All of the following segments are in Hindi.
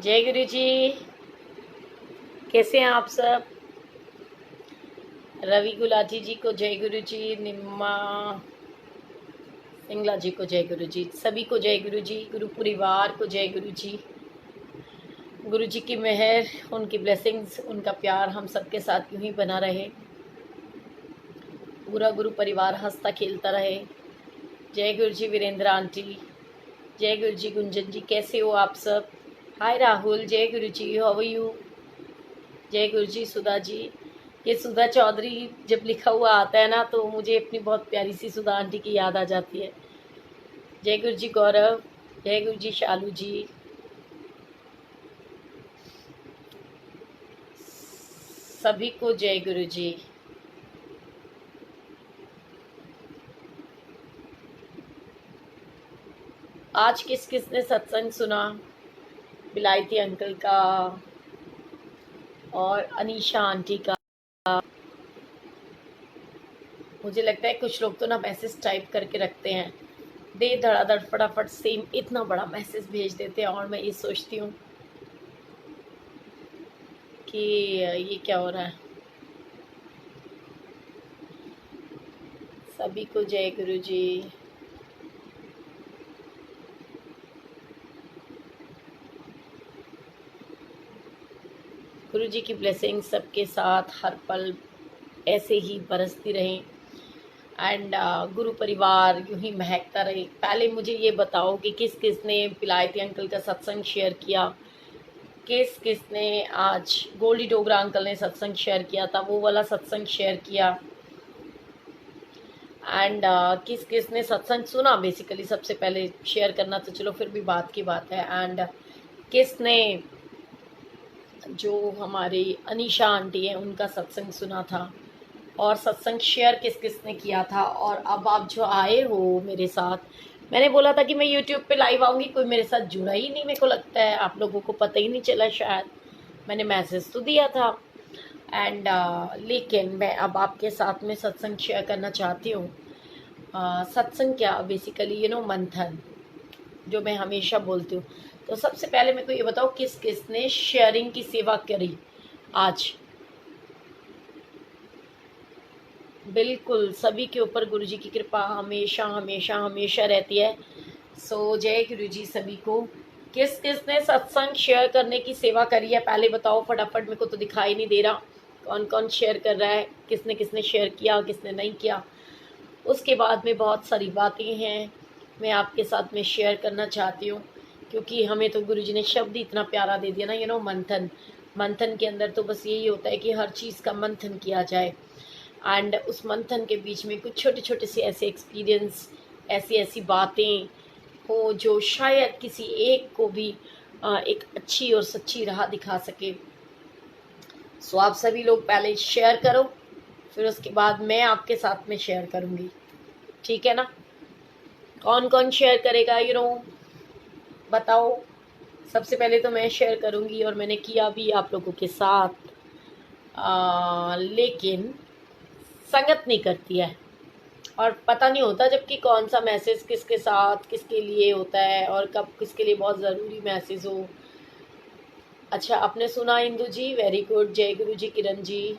जय गुरु जी। कैसे हैं आप सब? रवि गुलाटी जी को जय गुरु जी, निम्मा सिंगला जी को जय गुरु जी, सभी को जय गुरु जी, गुरु परिवार को जय गुरु जी। गुरु जी की मेहर, उनकी ब्लेसिंग्स, उनका प्यार हम सबके साथ यूं ही बना रहे। पूरा गुरु परिवार हंसता खेलता रहे। जय गुरु जी वीरेंद्र आंटी, जय गुरु जी गुंजन जी, कैसे हो आप सब? हाय राहुल, जय गुरु जी, हाउ आर यू? जय गुरु जी सुधा जी। ये सुधा चौधरी जब लिखा हुआ आता है ना तो मुझे अपनी बहुत प्यारी सी सुधा आंटी की याद आ जाती है। जय गुरु जी गौरव, जय गुरु जी शालू जी, सभी को जय गुरु जी। आज किस किस ने सत्संग सुना? बिलायती अंकल का और अनीशा आंटी का। मुझे लगता है कुछ लोग तो ना मैसेज टाइप करके रखते हैं, दे धड़ाधड़ फटाफट सेम इतना बड़ा मैसेज भेज देते हैं, और मैं ये सोचती हूँ कि ये क्या हो रहा है। सभी को जय गुरु जी। गुरु जी की ब्लेसिंग सबके साथ हर पल ऐसे ही बरसती रहें एंड गुरु परिवार यूं ही महकता रहे। पहले मुझे ये बताओ कि किस किस ने पिलायती अंकल का सत्संग शेयर किया, किस किस ने आज गोल्डी डोगरा अंकल ने सत्संग शेयर किया था, वो वाला सत्संग शेयर किया, एंड किस किस ने सत्संग सुना। बेसिकली सबसे पहले शेयर करना तो चलो फिर भी बात की बात है। एंड किस ने जो हमारी अनीशा आंटी है उनका सत्संग सुना था, और सत्संग शेयर किस किस ने किया था। और अब आप जो आए हो मेरे साथ, मैंने बोला था कि मैं यूट्यूब पे लाइव आऊँगी, कोई मेरे साथ जुड़ा ही नहीं। मेरे को लगता है आप लोगों को पता ही नहीं चला, शायद मैंने मैसेज तो दिया था। एंड लेकिन मैं अब आपके साथ में सत्संग शेयर करना चाहती हूँ। सत्संग क्या, बेसिकली मंथन, जो मैं हमेशा बोलती हूँ। तो सबसे पहले मेरे को ये बताओ किस किस ने शेयरिंग की सेवा करी आज। बिल्कुल सभी के ऊपर गुरु जी की कृपा हमेशा हमेशा हमेशा रहती है। सो जय गुरु जी सभी को। किस किस ने सत्संग शेयर करने की सेवा करी है पहले बताओ फटाफट, मेरे को तो दिखाई नहीं दे रहा कौन कौन शेयर कर रहा है, किसने शेयर किया किसने नहीं किया। उसके बाद में बहुत सारी बातें हैं मैं आपके साथ में शेयर करना चाहती हूँ, क्योंकि हमें तो गुरु जी ने शब्द ही इतना प्यारा दे दिया ना, मंथन। मंथन के अंदर तो बस यही होता है कि हर चीज़ का मंथन किया जाए, एंड उस मंथन के बीच में कुछ छोटे छोटे से ऐसे एक्सपीरियंस, ऐसी ऐसी बातें हो जो शायद किसी एक को भी एक अच्छी और सच्ची राह दिखा सके। सो आप सभी लोग पहले शेयर करो, फिर उसके बाद मैं आपके साथ में शेयर करूँगी, ठीक है ना? कौन कौन शेयर करेगा बताओ। सबसे पहले तो मैं शेयर करूँगी और मैंने किया भी आप लोगों के साथ, लेकिन संगत नहीं करती है और पता नहीं होता जबकि कौन सा मैसेज किसके साथ किसके लिए होता है और कब किसके लिए बहुत ज़रूरी मैसेज हो। अच्छा, आपने सुना इंदु जी, वेरी गुड। जय गुरु जी किरण जी,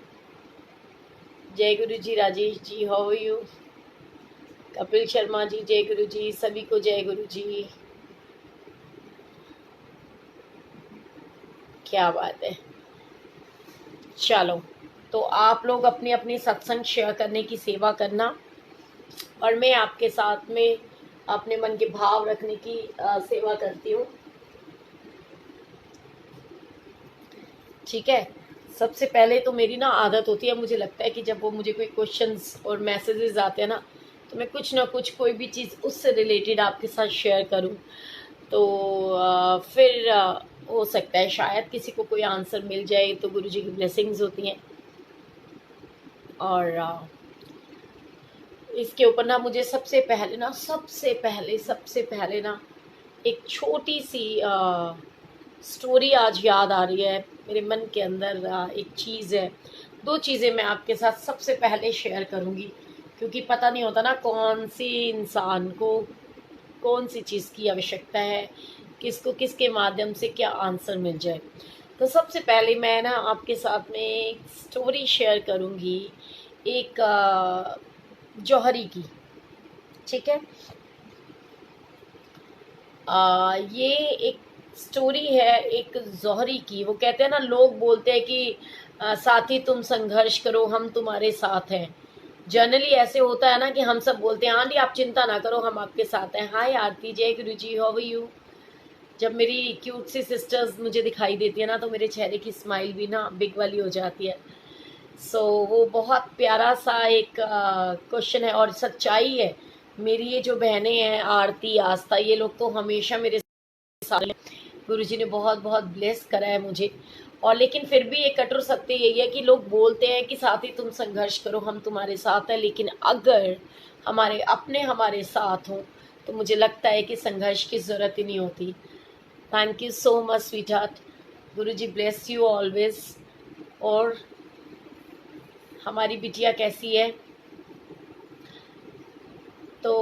जय गुरु जी Rajesh ji, how are you? Kapil Sharma ji, जय गुरु जी, सभी को जय गुरु जी। क्या बात है। चलो, तो आप लोग अपनी अपनी सत्संग शेयर करने की सेवा करना, और मैं आपके साथ में अपने मन के भाव रखने की सेवा करती हूँ, ठीक है? सबसे पहले तो मेरी ना आदत होती है, मुझे लगता है कि जब वो मुझे कोई क्वेश्चंस और मैसेजेस आते हैं ना, तो मैं कुछ ना कुछ कोई भी चीज़ उससे रिलेटेड आपके साथ शेयर करूं, तो फिर हो सकता है शायद किसी को कोई आंसर मिल जाए, तो गुरु जी की ब्लेसिंग्स होती हैं। और इसके ऊपर ना मुझे सबसे पहले ना एक छोटी सी स्टोरी आज याद आ रही है मेरे मन के अंदर। एक चीज़ है, दो चीज़ें मैं आपके साथ सबसे पहले शेयर करूंगी, क्योंकि पता नहीं होता ना कौन सी इंसान को कौन सी चीज़ की आवश्यकता है, किसको किसके माध्यम से क्या आंसर मिल जाए। तो सबसे पहले मैं ना आपके साथ में एक स्टोरी शेयर करूँगी, एक जौहरी की। ठीक है, ये एक स्टोरी है एक जौहरी की। वो कहते हैं ना, लोग बोलते हैं कि साथी तुम संघर्ष करो, हम तुम्हारे साथ हैं। जनरली ऐसे होता है ना कि हम सब बोलते हैं आंटी आप चिंता ना करो, हम आपके साथ हैं। हाय आरती, जय गुरु जी, हाउ आर यू। जब मेरी क्यूट सी सिस्टर्स मुझे दिखाई देती है ना, तो मेरे चेहरे की स्माइल भी ना बिग वाली हो जाती है। वो बहुत प्यारा सा एक क्वेश्चन है और सच्चाई है। मेरी ये जो बहनें हैं आरती, आस्था, ये लोग तो हमेशा मेरे साथ, गुरुजी ने बहुत बहुत ब्लेस करा है मुझे। और लेकिन फिर भी एक कठोर सत्य यही है कि लोग बोलते हैं कि साथी तुम संघर्ष करो, हम तुम्हारे साथ हैं, लेकिन अगर हमारे अपने हमारे साथ हों तो मुझे लगता है कि संघर्ष की ज़रूरत ही नहीं होती। Thank you so much sweet heart, Guruji bless you always. और हमारी बिटिया कैसी है? तो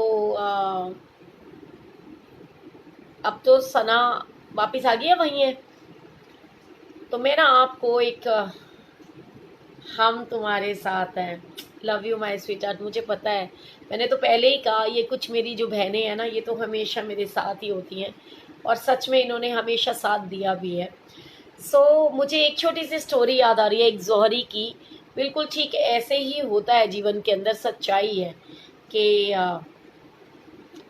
अब तो सना वापस आ गई है, वहीं है। तो मैं ना आपको एक हम तुम्हारे साथ हैं, love you my sweet heart. मुझे पता है, मैंने तो पहले ही कहा, ये कुछ मेरी जो बहनें हैं ना, ये तो हमेशा मेरे साथ ही होती हैं और सच में इन्होंने हमेशा साथ दिया भी है। मुझे एक छोटी सी स्टोरी याद आ रही है, एक जौहरी की। बिल्कुल ठीक ऐसे ही होता है जीवन के अंदर, सच्चाई है कि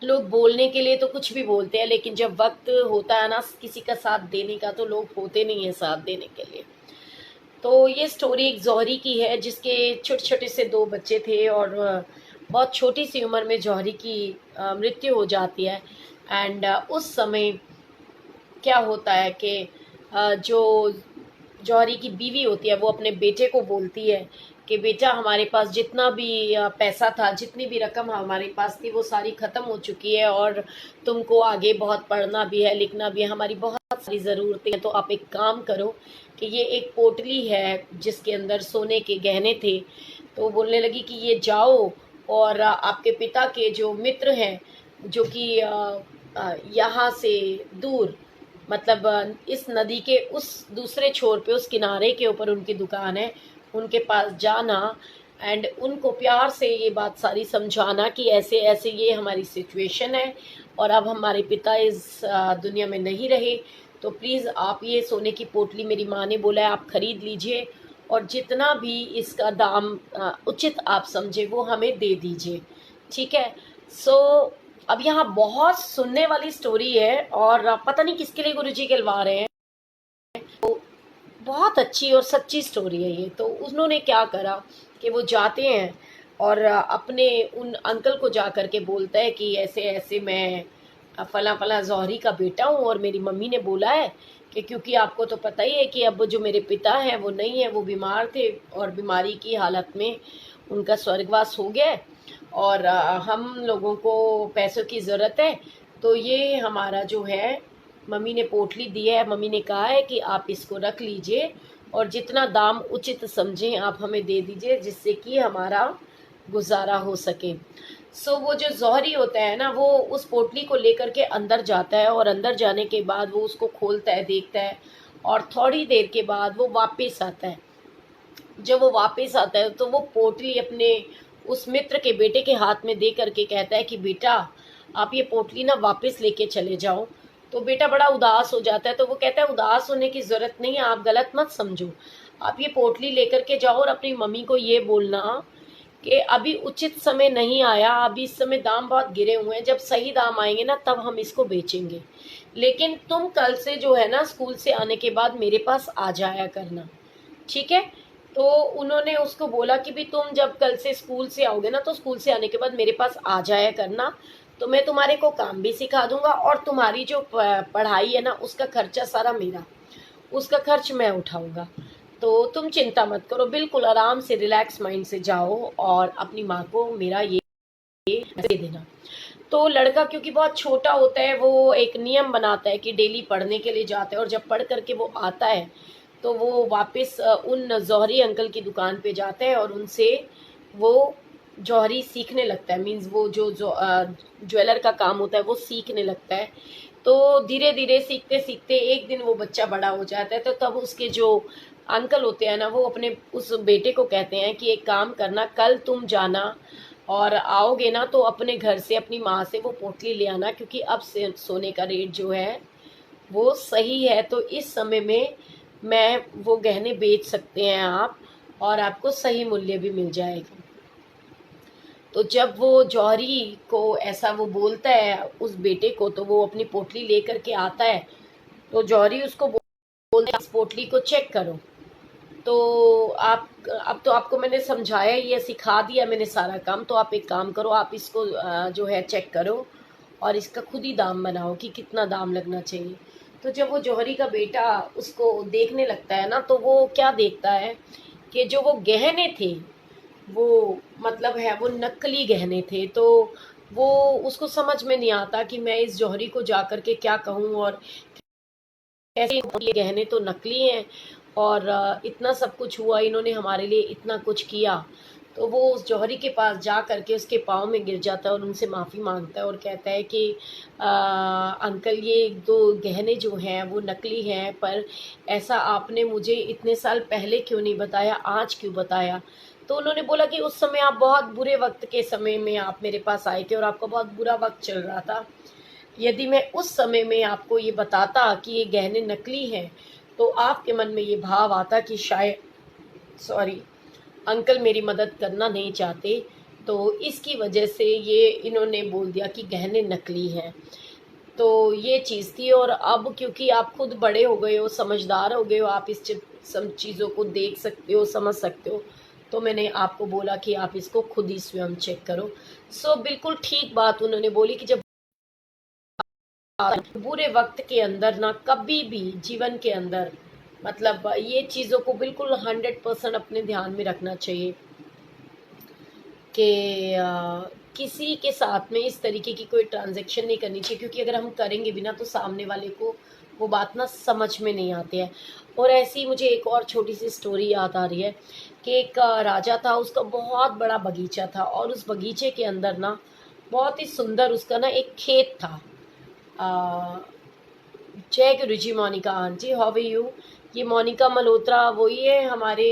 लोग बोलने के लिए तो कुछ भी बोलते हैं, लेकिन जब वक्त होता है ना किसी का साथ देने का, तो लोग होते नहीं हैं साथ देने के लिए। तो ये स्टोरी एक जौहरी की है, जिसके छोटे छोटे से दो बच्चे थे और बहुत छोटी सी उम्र में जौहरी की मृत्यु हो जाती है। एंड उस समय क्या होता है कि जो जौहरी की बीवी होती है वो अपने बेटे को बोलती है कि बेटा, हमारे पास जितना भी पैसा था, जितनी भी रकम हमारे पास थी, वो सारी ख़त्म हो चुकी है और तुमको आगे बहुत पढ़ना भी है, लिखना भी है, हमारी बहुत सारी ज़रूरतें हैं। तो आप एक काम करो कि ये एक पोटली है जिसके अंदर सोने के गहने थे। तो बोलने लगी कि ये जाओ और आपके पिता के जो मित्र हैं, जो कि यहाँ से दूर, मतलब इस नदी के उस दूसरे छोर पे, उस किनारे के ऊपर उनकी दुकान है, उनके पास जाना एंड उनको प्यार से ये बात सारी समझाना कि ऐसे ऐसे ये हमारी सिचुएशन है और अब हमारे पिता इस दुनिया में नहीं रहे। तो प्लीज़ आप ये सोने की पोटली, मेरी माँ ने बोला है, आप ख़रीद लीजिए और जितना भी इसका दाम उचित आप समझे वो हमें दे दीजिए। ठीक है। सो अब यहाँ बहुत सुनने वाली स्टोरी है और पता नहीं किसके लिए गुरुजी कहलवा रहे हैं। तो बहुत अच्छी और सच्ची स्टोरी है ये। तो उन्होंने क्या करा कि वो जाते हैं और अपने उन अंकल को जा कर के बोलता है कि ऐसे ऐसे मैं फला फला जौहरी का बेटा हूँ और मेरी मम्मी ने बोला है कि क्योंकि आपको तो पता ही है कि अब जो मेरे पिता हैं वो नहीं है, वो बीमार थे और बीमारी की हालत में उनका स्वर्गवास हो गया है और हम लोगों को पैसों की ज़रूरत है। तो ये हमारा जो है, मम्मी ने पोटली दी है, मम्मी ने कहा है कि आप इसको रख लीजिए और जितना दाम उचित समझें आप हमें दे दीजिए, जिससे कि हमारा गुजारा हो सके। वो जो जौहरी होता है ना, वो उस पोटली को लेकर के अंदर जाता है और अंदर जाने के बाद वो उसको खोलता है, देखता है और थोड़ी देर के बाद वो वापस आता है। जब वो वापस आता है तो वो पोटली अपने उस मित्र के बेटे के हाथ में दे करके कहता है कि बेटा, आप ये पोटली ना वापस लेके चले जाओ। तो बेटा बड़ा उदास हो जाता है। तो वो कहता है उदास होने की ज़रूरत नहीं है, आप गलत मत समझो, आप ये पोटली लेकर के जाओ और अपनी मम्मी को ये बोलना कि अभी उचित समय नहीं आया, अभी इस समय दाम बहुत गिरे हुए हैं, जब सही दाम आएंगे ना तब हम इसको बेचेंगे, लेकिन तुम कल से जो है ना स्कूल से आने के बाद मेरे पास आ जाया करना। ठीक है। तो उन्होंने उसको बोला कि भी तुम जब कल से स्कूल से आओगे ना, तो स्कूल से आने के बाद मेरे पास आ जाया करना, तो मैं तुम्हारे को काम भी सिखा दूंगा और तुम्हारी जो पढ़ाई है ना उसका खर्चा सारा मेरा, उसका खर्च मैं उठाऊंगा। तो तुम चिंता मत करो, बिल्कुल आराम से रिलैक्स माइंड से जाओ और अपनी माँ को मेरा ये दे देना। तो लड़का क्योंकि बहुत छोटा होता है, वो एक नियम बनाता है कि डेली पढ़ने के लिए जाता है और जब पढ़ करके वो आता है तो वो वापस उन जौहरी अंकल की दुकान पे जाता है और उनसे वो जौहरी सीखने लगता है, मीन्स वो जो ज्वेलर का काम होता है वो सीखने लगता है। तो धीरे धीरे सीखते सीखते एक दिन वो बच्चा बड़ा हो जाता है। तो तब उसके जो अंकल होते हैं ना, वो अपने उस बेटे को कहते हैं कि एक काम करना, कल तुम जाना और आओगे ना तो अपने घर से अपनी माँ से वो पोटली ले आना, क्योंकि अब से सोने का रेट जो है वो सही है। तो इस समय में मैं वो गहने बेच सकते हैं आप, और आपको सही मूल्य भी मिल जाएगा। तो जब वो जौहरी को ऐसा वो बोलता है उस बेटे को, तो वो अपनी पोटली लेकर के आता है। तो जौहरी उसको बोलता है, इस पोटली को चेक करो। तो आप, अब तो आपको मैंने समझाया, ये सिखा दिया मैंने सारा काम, तो आप एक काम करो, आप इसको जो है चेक करो और इसका खुद ही दाम बनाओ कि कितना दाम लगना चाहिए। तो जब वो जौहरी का बेटा उसको देखने लगता है ना, तो वो क्या देखता है कि जो वो गहने थे वो, मतलब है वो नकली गहने थे। तो वो, उसको समझ में नहीं आता कि मैं इस जौहरी को जा कर के क्या कहूँ, और कैसे ये गहने तो नकली हैं, और इतना सब कुछ हुआ, इन्होंने हमारे लिए इतना कुछ किया। तो वो उस जौहरी के पास जा करके उसके पाँव में गिर जाता है और उनसे माफ़ी मांगता है और कहता है कि अंकल, ये दो गहने जो हैं वो नकली हैं, पर ऐसा आपने मुझे इतने साल पहले क्यों नहीं बताया, आज क्यों बताया। तो उन्होंने बोला कि उस समय आप बहुत बुरे वक्त के समय में आप मेरे पास आए थे और आपका बहुत बुरा वक्त चल रहा था। यदि मैं उस समय में आपको ये बताता कि ये गहने नकली हैं, तो आपके मन में ये भाव आता कि शायद, सॉरी, अंकल मेरी मदद करना नहीं चाहते, तो इसकी वजह से ये इन्होंने बोल दिया कि गहने नकली हैं। तो ये चीज़ थी। और अब क्योंकि आप खुद बड़े हो गए हो, समझदार हो गए हो, आप इस सब चीज़ों को देख सकते हो, समझ सकते हो, तो मैंने आपको बोला कि आप इसको खुद ही स्वयं चेक करो। सो बिल्कुल ठीक बात उन्होंने बोली कि जब बुरे वक्त के अंदर ना, कभी भी जीवन के अंदर, मतलब ये चीज़ों को बिल्कुल 100% अपने ध्यान में रखना चाहिए कि किसी के साथ में इस तरीके की कोई ट्रांजैक्शन नहीं करनी चाहिए, क्योंकि अगर हम करेंगे भी ना तो सामने वाले को वो बात ना समझ में नहीं आती है। और ऐसी ही मुझे एक और छोटी सी स्टोरी याद आ रही है कि एक राजा था, उसका बहुत बड़ा बगीचा था, और उस बगीचे के अंदर ना बहुत ही सुंदर उसका ना एक खेत था। अ, जय गुरु जी। Monika aunty, how are you? ये मोनिका मल्होत्रा वही है हमारे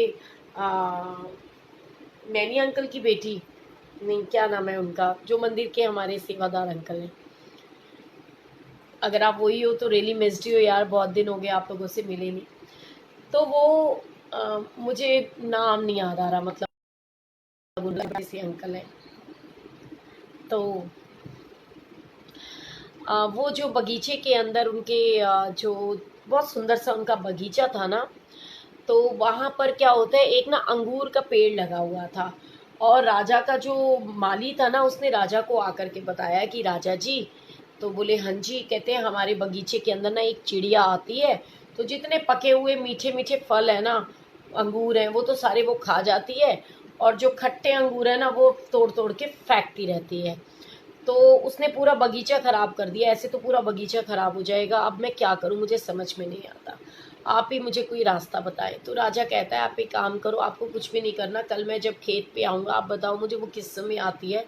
नैनी अंकल की बेटी? नहीं, क्या नाम है उनका, जो मंदिर के हमारे सेवादार अंकल हैं? अगर आप वही हो तो रियली मिस्ड यू यार, बहुत दिन हो गए आप लोगों से मिले नहीं। तो वो मुझे नाम नहीं याद आ रहा, मतलब उनका किसी अंकल है। तो वो जो बगीचे के अंदर उनके जो बहुत सुंदर सा उनका बगीचा था ना, तो वहाँ पर क्या होता है, एक ना अंगूर का पेड़ लगा हुआ था। और राजा का जो माली था ना, उसने राजा को आकर के बताया कि राजा जी, तो बोले हाँ जी। कहते हैं हमारे बगीचे के अंदर ना एक चिड़िया आती है, तो जितने पके हुए मीठे मीठे फल है ना, अंगूर हैं, वो तो सारे वो खा जाती है, और जो खट्टे अंगूर है ना वो तोड़ तोड़ के फेंकती रहती है। तो उसने पूरा बगीचा खराब कर दिया, ऐसे तो पूरा बगीचा खराब हो जाएगा, अब मैं क्या करूं, मुझे समझ में नहीं आता, आप ही मुझे कोई रास्ता बताएं। तो राजा कहता है आप एक काम करो, आपको कुछ भी नहीं करना, कल मैं जब खेत पे आऊँगा आप बताओ मुझे वो किस समय आती है,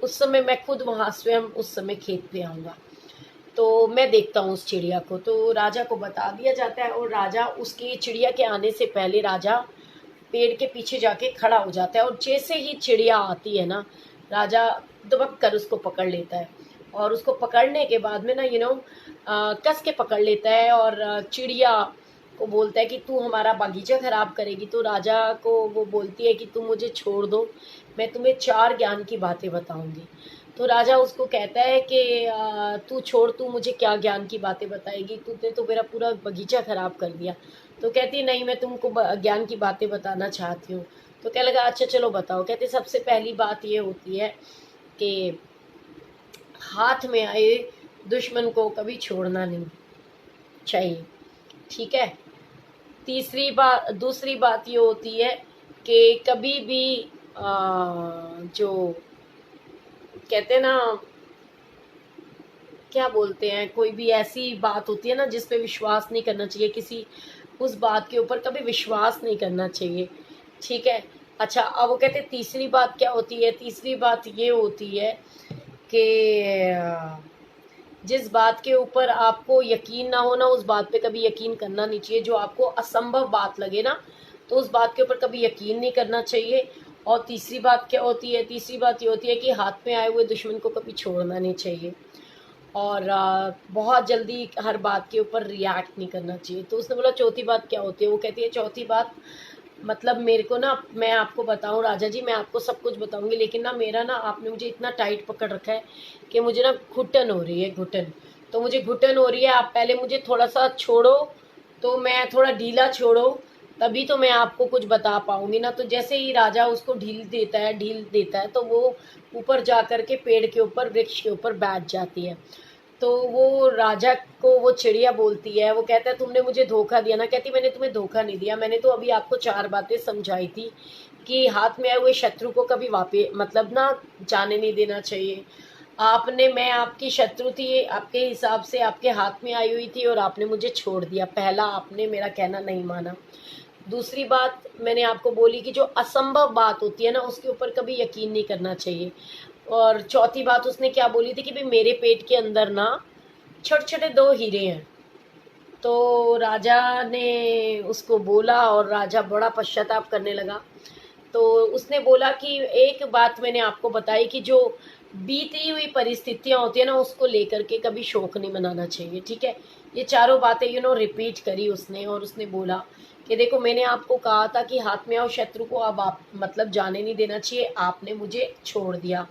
उस समय मैं खुद वहाँ स्वयं उस समय खेत पे आऊँगा, तो मैं देखता हूँ उस चिड़िया को। तो राजा को बता दिया जाता है, और राजा उसकी चिड़िया के आने से पहले राजा पेड़ के पीछे जाके खड़ा हो जाता है, और जैसे ही चिड़िया आती है ना, राजा दुबक कर उसको पकड़ लेता है। और उसको पकड़ने के बाद में ना कस के पकड़ लेता है, और चिड़िया को बोलता है कि तू हमारा बगीचा खराब करेगी। तो राजा को वो बोलती है कि तुम मुझे छोड़ दो, मैं तुम्हें 4 ज्ञान की बातें बताऊंगी। तो राजा उसको कहता है कि तू छोड़, तू मुझे क्या ज्ञान की बातें बताएगी, तूने तो मेरा पूरा बगीचा खराब कर दिया। तो कहती है नहीं, मैं तुमको ज्ञान की बातें बताना चाहती हूँ। तो क्या लगा, अच्छा चलो बताओ। कहते सबसे पहली बात ये होती है कि हाथ में आए दुश्मन को कभी छोड़ना नहीं चाहिए, ठीक है। दूसरी बात ये होती है कि कभी भी जो कहते हैं ना, क्या बोलते हैं, कोई भी ऐसी बात होती है ना जिस पे विश्वास नहीं करना चाहिए, किसी उस बात के ऊपर कभी विश्वास नहीं करना चाहिए, ठीक है। अच्छा, अब वो कहते तीसरी बात क्या होती है? तीसरी बात ये होती है कि जिस बात के ऊपर आपको यकीन ना हो ना, उस बात पे कभी यकीन करना नहीं चाहिए। जो आपको असंभव बात लगे ना, तो उस बात के ऊपर कभी यकीन नहीं करना चाहिए। और तीसरी बात क्या होती है? तीसरी बात ये होती है कि हाथ में आए हुए दुश्मन को कभी छोड़ना नहीं चाहिए। और बहुत जल्दी हर बात के ऊपर रिएक्ट नहीं करना चाहिए। तो उसने बोला चौथी बात क्या होती है? वो कहती है चौथी बात, मतलब मेरे को ना, मैं आपको बताऊं राजा जी, मैं आपको सब कुछ बताऊंगी, लेकिन ना मेरा ना, आपने मुझे इतना टाइट पकड़ रखा है कि मुझे ना घुटन हो रही है, घुटन। तो मुझे घुटन हो रही है, आप पहले मुझे थोड़ा सा छोड़ो, तो मैं थोड़ा ढीला छोड़ो, तभी तो मैं आपको कुछ बता पाऊंगी ना। तो जैसे ही राजा उसको ढील देता है, तो वो ऊपर जा कर के पेड़ के ऊपर, वृक्ष के ऊपर बैठ जाती है। तो वो राजा को वो चिड़िया बोलती है, वो कहता है तुमने मुझे धोखा दिया ना। कहती मैंने तुम्हें धोखा नहीं दिया, मैंने तो अभी आपको 4 बातें समझाई थी कि हाथ में आए हुए शत्रु को कभी वापस, मतलब ना, जाने नहीं देना चाहिए। आपने, मैं आपकी शत्रु थी, आपके हिसाब से आपके हाथ में आई हुई थी और आपने मुझे छोड़ दिया। पहला, आपने मेरा कहना नहीं माना। दूसरी बात मैंने आपको बोली कि जो असंभव बात होती है ना, उसके ऊपर कभी यकीन नहीं करना चाहिए। और चौथी बात उसने क्या बोली थी कि भाई मेरे पेट के अंदर ना छोटे छोटे 2 हीरे हैं। तो राजा ने उसको बोला और राजा बड़ा पश्चाताप करने लगा। तो उसने बोला कि एक बात मैंने आपको बताई कि जो बीती हुई परिस्थितियां होती है ना, उसको लेकर के कभी शोक नहीं मनाना चाहिए, ठीक है। ये चारों बातें रिपीट करी उसने, और उसने बोला कि देखो मैंने आपको कहा था कि हाथ में आओ शत्रु को अब आप, मतलब जाने नहीं देना चाहिए, आपने मुझे छोड़ दिया।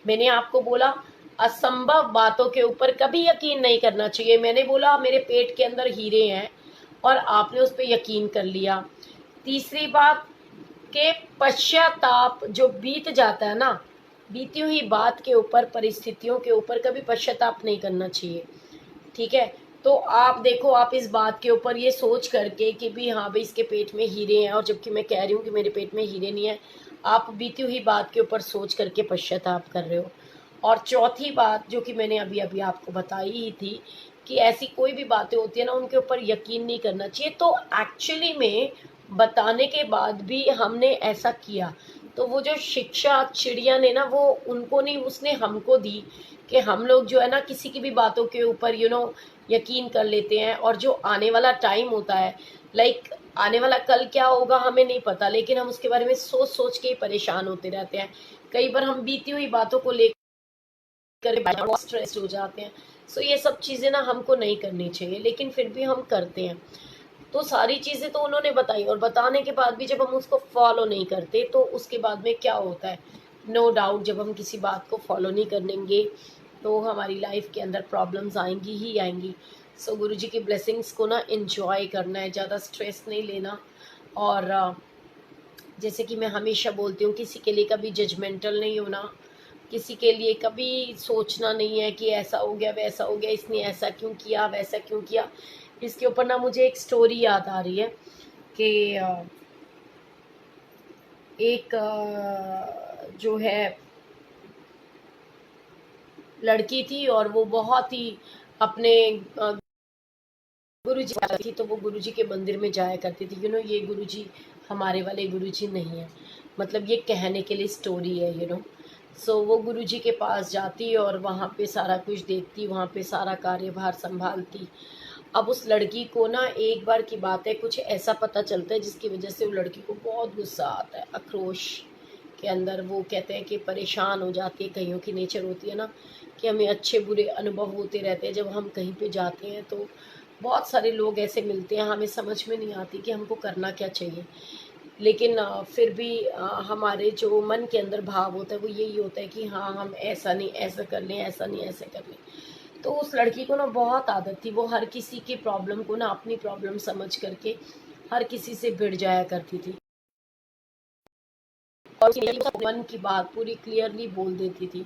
मैंने आपको बोला असंभव बातों के ऊपर कभी यकीन नहीं करना चाहिए। मैंने बोला मेरे पेट के अंदर हीरे हैं और आपने उस पर यकीन कर लिया। तीसरी बात के पश्चाताप जो बीत जाता है ना, बीती हुई बात के ऊपर, परिस्थितियों के ऊपर कभी पश्चाताप नहीं करना चाहिए, ठीक है। तो आप देखो, आप इस बात के ऊपर ये सोच करके कि भी हाँ भाई इसके पेट में हीरे हैं, और जबकि मैं कह रही हूँ कि मेरे पेट में हीरे नहीं है, आप बीती हुई बात के ऊपर सोच करके पश्चाताप कर रहे हो। और चौथी बात जो कि मैंने अभी अभी आपको बताई ही थी कि ऐसी कोई भी बातें होती है ना, उनके ऊपर यकीन नहीं करना चाहिए। तो एक्चुअली में बताने के बाद भी हमने ऐसा किया, तो वो जो शिक्षा चिड़िया ने ना, वो उनको नहीं, उसने हमको दी कि हम लोग जो है ना, किसी की भी बातों के ऊपर यकीन कर लेते हैं। और जो आने वाला टाइम होता है, लाइक आने वाला कल क्या होगा हमें नहीं पता, लेकिन हम उसके बारे में सोच सोच के ही परेशान होते रहते हैं। कई बार हम बीती हुई बातों को लेकर स्ट्रेस हो जाते हैं। सो ये सब चीज़ें ना हमको नहीं करनी चाहिए, लेकिन फिर भी हम करते हैं। तो सारी चीज़ें तो उन्होंने बताई, और बताने के बाद भी जब हम उसको फॉलो नहीं करते, तो उसके बाद में क्या होता है? नो डाउट, जब हम किसी बात को फॉलो नहीं करेंगे, तो हमारी लाइफ के अंदर प्रॉब्लम्स आएंगी ही आएंगी। सो गुरुजी की ब्लेसिंग्स को ना एंजॉय करना है, ज़्यादा स्ट्रेस नहीं लेना। और जैसे कि मैं हमेशा बोलती हूँ, किसी के लिए कभी जजमेंटल नहीं होना, किसी के लिए कभी सोचना नहीं है कि ऐसा हो गया, वैसा हो गया, इसने ऐसा क्यों किया, वैसा क्यों किया। इसके ऊपर ना मुझे एक स्टोरी याद आ रही है कि एक जो है लड़की थी, और वो बहुत ही अपने गुरुजी थी, तो वो गुरुजी के मंदिर में जाया करती थी। ये गुरुजी हमारे वाले गुरुजी नहीं है, मतलब ये कहने के लिए स्टोरी है। सो वो गुरुजी के पास जाती और वहाँ पे सारा कुछ देखती, वहाँ पे सारा कार्यभार संभालती। अब उस लड़की को ना एक बार की बात है, कुछ ऐसा पता चलता है जिसकी वजह से वो लड़की को बहुत गुस्सा आता है, आक्रोश के अंदर। वो कहते हैं कि परेशान हो जाती है, कईयों की नेचर होती है ना कि हमें अच्छे बुरे अनुभव होते रहते हैं। जब हम कहीं पे जाते हैं तो बहुत सारे लोग ऐसे मिलते हैं, हमें समझ में नहीं आती कि हमको करना क्या चाहिए। लेकिन फिर भी हमारे जो मन के अंदर भाव होता है वो यही होता है कि हाँ, हम ऐसा नहीं ऐसा कर लें, ऐसा नहीं ऐसा कर लें। तो उस लड़की को ना बहुत आदत थी, वो हर किसी की प्रॉब्लम को ना अपनी प्रॉब्लम समझ करके हर किसी से भिड़ जाया करती थी, और मन की बात पूरी क्लियरली बोल देती थी।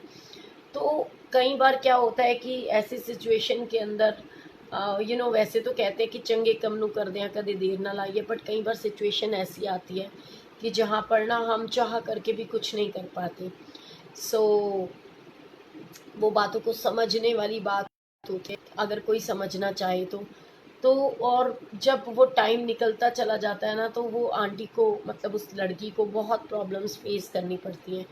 तो कई बार क्या होता है कि ऐसी सिचुएशन के अंदर वैसे तो कहते हैं कि चंगे कम नू कर दें कदे देर ना लाइए, बट कई बार सिचुएशन ऐसी आती है कि जहाँ पर ना हम चाह करके भी कुछ नहीं कर पाते। सो वो बातों को समझने वाली बात होती है, अगर कोई समझना चाहे तो। तो और जब वो टाइम निकलता चला जाता है ना, तो वो आंटी को मतलब उस लड़की को बहुत प्रॉब्लम्स फेस करनी पड़ती हैं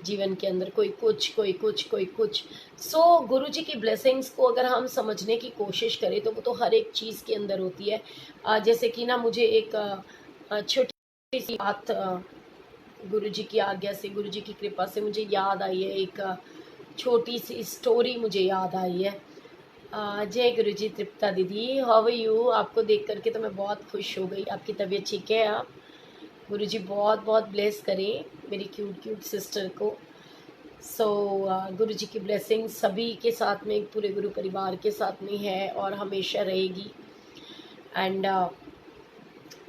जीवन के अंदर, कोई कुछ कोई कुछ कोई कुछ। सो गुरुजी की ब्लेसिंग्स को अगर हम समझने की कोशिश करें तो वो तो हर एक चीज़ के अंदर होती है। जैसे कि ना मुझे एक छोटी सी बात गुरुजी की आज्ञा से, गुरुजी की कृपा से मुझे याद आई है। एक छोटी सी स्टोरी मुझे याद आई है। जय गुरुजी। तृप्ता दीदी, हाउ आर यू? आपको देख करके तो मैं बहुत खुश हो गई। आपकी तबीयत ठीक है? आप गुरुजी बहुत बहुत ब्लेस करें मेरी क्यूट क्यूट सिस्टर को। सो गुरुजी की ब्लेसिंग सभी के साथ में, पूरे गुरु परिवार के साथ में है और हमेशा रहेगी। एंड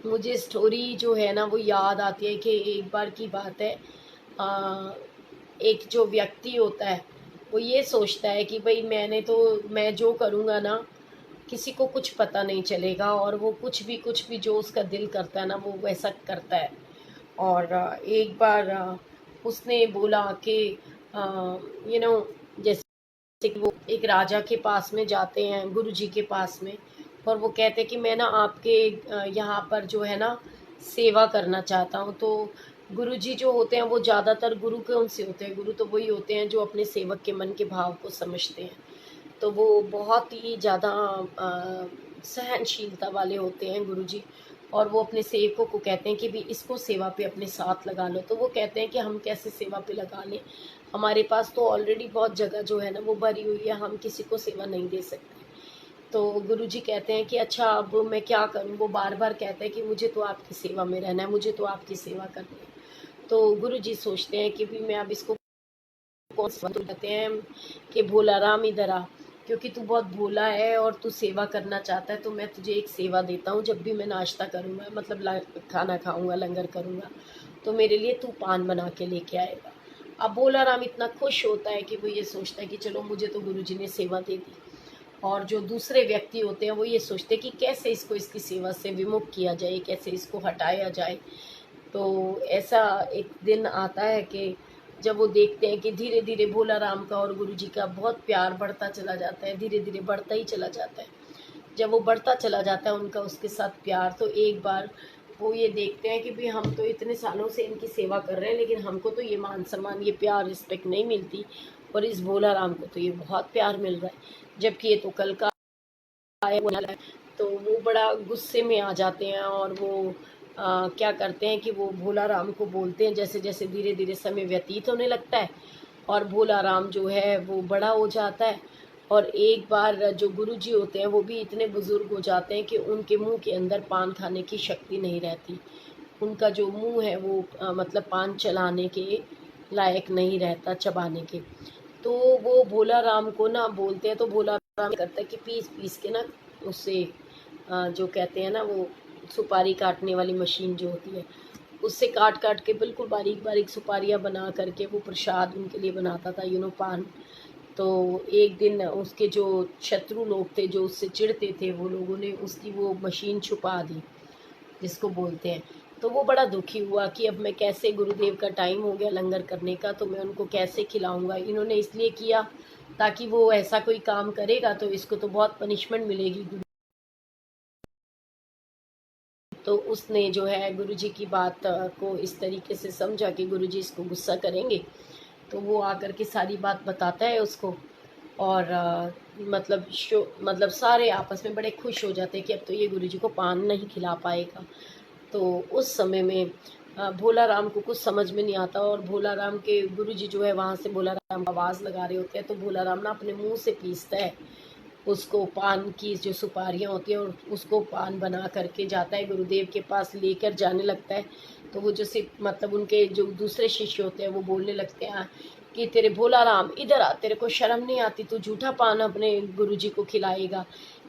मुझे स्टोरी जो है ना वो याद आती है कि एक बार की बात है। एक जो व्यक्ति होता है वो ये सोचता है कि भाई मैं जो करूँगा ना किसी को कुछ पता नहीं चलेगा, और वो कुछ भी जो उसका दिल करता है ना वो वैसा करता है। और एक बार उसने बोला कि जैसे कि वो एक राजा के पास में जाते हैं, गुरुजी के पास में, और वो कहते हैं कि मैं ना आपके यहाँ पर जो है ना सेवा करना चाहता हूँ। तो गुरुजी जो होते हैं वो ज़्यादातर गुरु कौन से होते हैं? गुरु तो वही होते हैं जो अपने सेवक के मन के भाव को समझते हैं। तो वो बहुत ही ज़्यादा सहनशीलता वाले होते हैं गुरुजी, और वो अपने सेवकों को कहते हैं कि भी इसको सेवा पे अपने साथ लगा लो। तो वो कहते हैं कि हम कैसे सेवा पे लगा लें, हमारे पास तो ऑलरेडी बहुत जगह जो है ना वो भरी हुई है, हम किसी को सेवा नहीं दे सकते। तो गुरुजी कहते हैं कि अच्छा अब मैं क्या करूं? वो बार बार कहते हैं कि मुझे तो आपकी सेवा में रहना है, मुझे तो आपकी सेवा करनी है। तो गुरुजी सोचते हैं कि भी मैं अब इसको कौन सा, तो कहते हैं कि भोला राम इधर आ, क्योंकि तू बहुत भोला है और तू सेवा करना चाहता है, तो मैं तुझे एक सेवा देता हूँ। जब भी मैं नाश्ता करूँगा, मतलब खाना खाऊंगा, लंगर करूँगा, तो मेरे लिए तू पान बना के लेके आएगा। अब भोला राम इतना खुश होता है कि वो ये सोचता है कि चलो मुझे तो गुरुजी ने सेवा दे दी। और जो दूसरे व्यक्ति होते हैं वो ये सोचते हैं कि कैसे इसको इसकी सेवा से विमुख किया जाए, कैसे इसको हटाया जाए। तो ऐसा एक दिन आता है कि जब वो देखते हैं कि धीरे धीरे भोला राम का और गुरुजी का बहुत प्यार बढ़ता चला जाता है, धीरे धीरे बढ़ता ही चला जाता है। जब वो बढ़ता चला जाता है उनका उसके साथ प्यार, तो एक बार वो ये देखते हैं कि भाई हम तो इतने सालों से इनकी सेवा कर रहे हैं, लेकिन हमको तो ये मान सम्मान, ये प्यार, रिस्पेक्ट नहीं मिलती, और इस भोला राम को तो ये बहुत प्यार मिल रहा है, जबकि ये तो कल का आया हुआ है। तो वो बड़ा गुस्से में आ जाते हैं, और वो क्या करते हैं कि वो भोला राम को बोलते हैं। जैसे जैसे धीरे धीरे समय व्यतीत होने लगता है और भोला राम जो है वो बड़ा हो जाता है, और एक बार जो गुरुजी होते हैं वो भी इतने बुज़ुर्ग हो जाते हैं कि उनके मुंह के अंदर पान खाने की शक्ति नहीं रहती। उनका जो मुंह है वो मतलब पान चलाने के लायक नहीं रहता, चबाने के। तो वो भोला राम को ना बोलते हैं, तो भोला राम करता है कि पीस पीस के ना उससे जो कहते हैं ना वो सुपारी काटने वाली मशीन जो होती है, उससे काट काट के बिल्कुल बारीक बारीक सुपारियाँ बना करके वो प्रसाद उनके लिए बनाता था, पान। तो एक दिन उसके जो शत्रु लोग थे जो उससे चिढ़ते थे, वो लोगों ने उसकी वो मशीन छुपा दी, जिसको बोलते हैं। तो वो बड़ा दुखी हुआ कि अब मैं कैसे, गुरुदेव का टाइम हो गया लंगर करने का, तो मैं उनको कैसे खिलाऊंगा। इन्होंने इसलिए किया ताकि वो ऐसा कोई काम करेगा तो इसको तो बहुत पनिशमेंट मिलेगी। तो उसने जो है गुरुजी की बात को इस तरीके से समझा कि गुरुजी इसको गुस्सा करेंगे, तो वो आकर के सारी बात बताता है उसको। और मतलब सारे आपस में बड़े खुश हो जाते हैं कि अब तो ये गुरुजी को पान नहीं खिला पाएगा। तो उस समय में भोला राम को कुछ समझ में नहीं आता, और भोला राम के गुरुजी जो है वहाँ से भोला राम आवाज़ लगा रहे होते हैं, तो भोला राम ना अपने मुंह से पीसता है उसको, पान की जो सुपारियाँ होती हैं, और उसको पान बना करके जाता है गुरुदेव के पास, लेकर जाने लगता है। तो वो जो मतलब उनके जो दूसरे शिष्य होते हैं वो बोलने लगते हैं कि तेरे भोला राम इधर आ, तेरे को शर्म नहीं आती, तू झूठा पान अपने गुरुजी को खिलाएगा?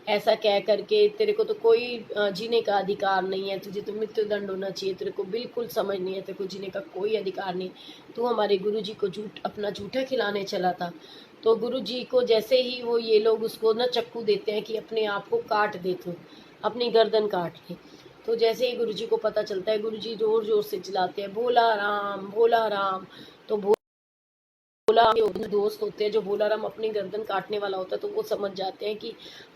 ऐसा कह करके तेरे को तो कोई जीने का अधिकार नहीं है, तुझे तो मृत्यु दंड होना चाहिए, तेरे को बिल्कुल समझ नहीं है, तेरे को जीने का कोई अधिकार नहीं, तू हमारे गुरुजी को अपना जूठा खिलाने चला था। तो गुरुजी को जैसे ही वो ये लोग उसको ना चक्कू देते हैं कि अपने आप को काट दे, तू अपनी गर्दन काट ले। तो जैसे ही गुरुजी को पता चलता है, गुरुजी जोर जोर से चिल्लाते हैं भोला राम भोला राम। तो भोला दोस्त होते हैं, जो भोला राम अपनी गर्दन काटने वाला होता है, तो वो समझ जाते हैं कि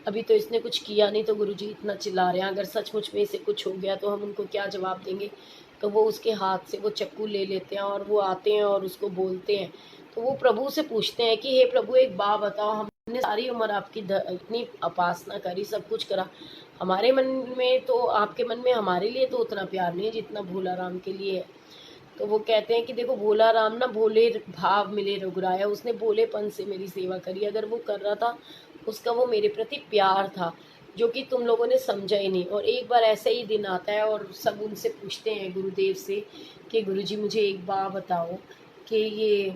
अभी तो इसने कुछ किया नहीं, तो गुरुजी इतना चिल्ला रहे हैं, अगर सचमुच में इसे कुछ हो गया तो हम उनको क्या जवाब देंगे। तो वो उसके हाथ से वो चक्कू ले लेते हैं और वो आते हैं और उसको बोलते हैं। तो वो प्रभु से पूछते हैं कि हे प्रभु, एक बात बताओ, हमने सारी उम्र आपकी इतनी उपासना करी, सब कुछ करा, हमारे मन में तो, आपके मन में हमारे लिए तो उतना प्यार नहीं है जितना भोला राम के लिए है। तो वो कहते हैं कि देखो, भोला राम ना भोले भाव मिले रघुराया, उसने भोलेपन से मेरी सेवा करी, अगर वो कर रहा था उसका वो मेरे प्रति प्यार था, जो कि तुम लोगों ने समझा ही नहीं। और एक बार ऐसा ही दिन आता है और सब उनसे पूछते हैं गुरुदेव से कि गुरुजी मुझे एक बात बताओ कि ये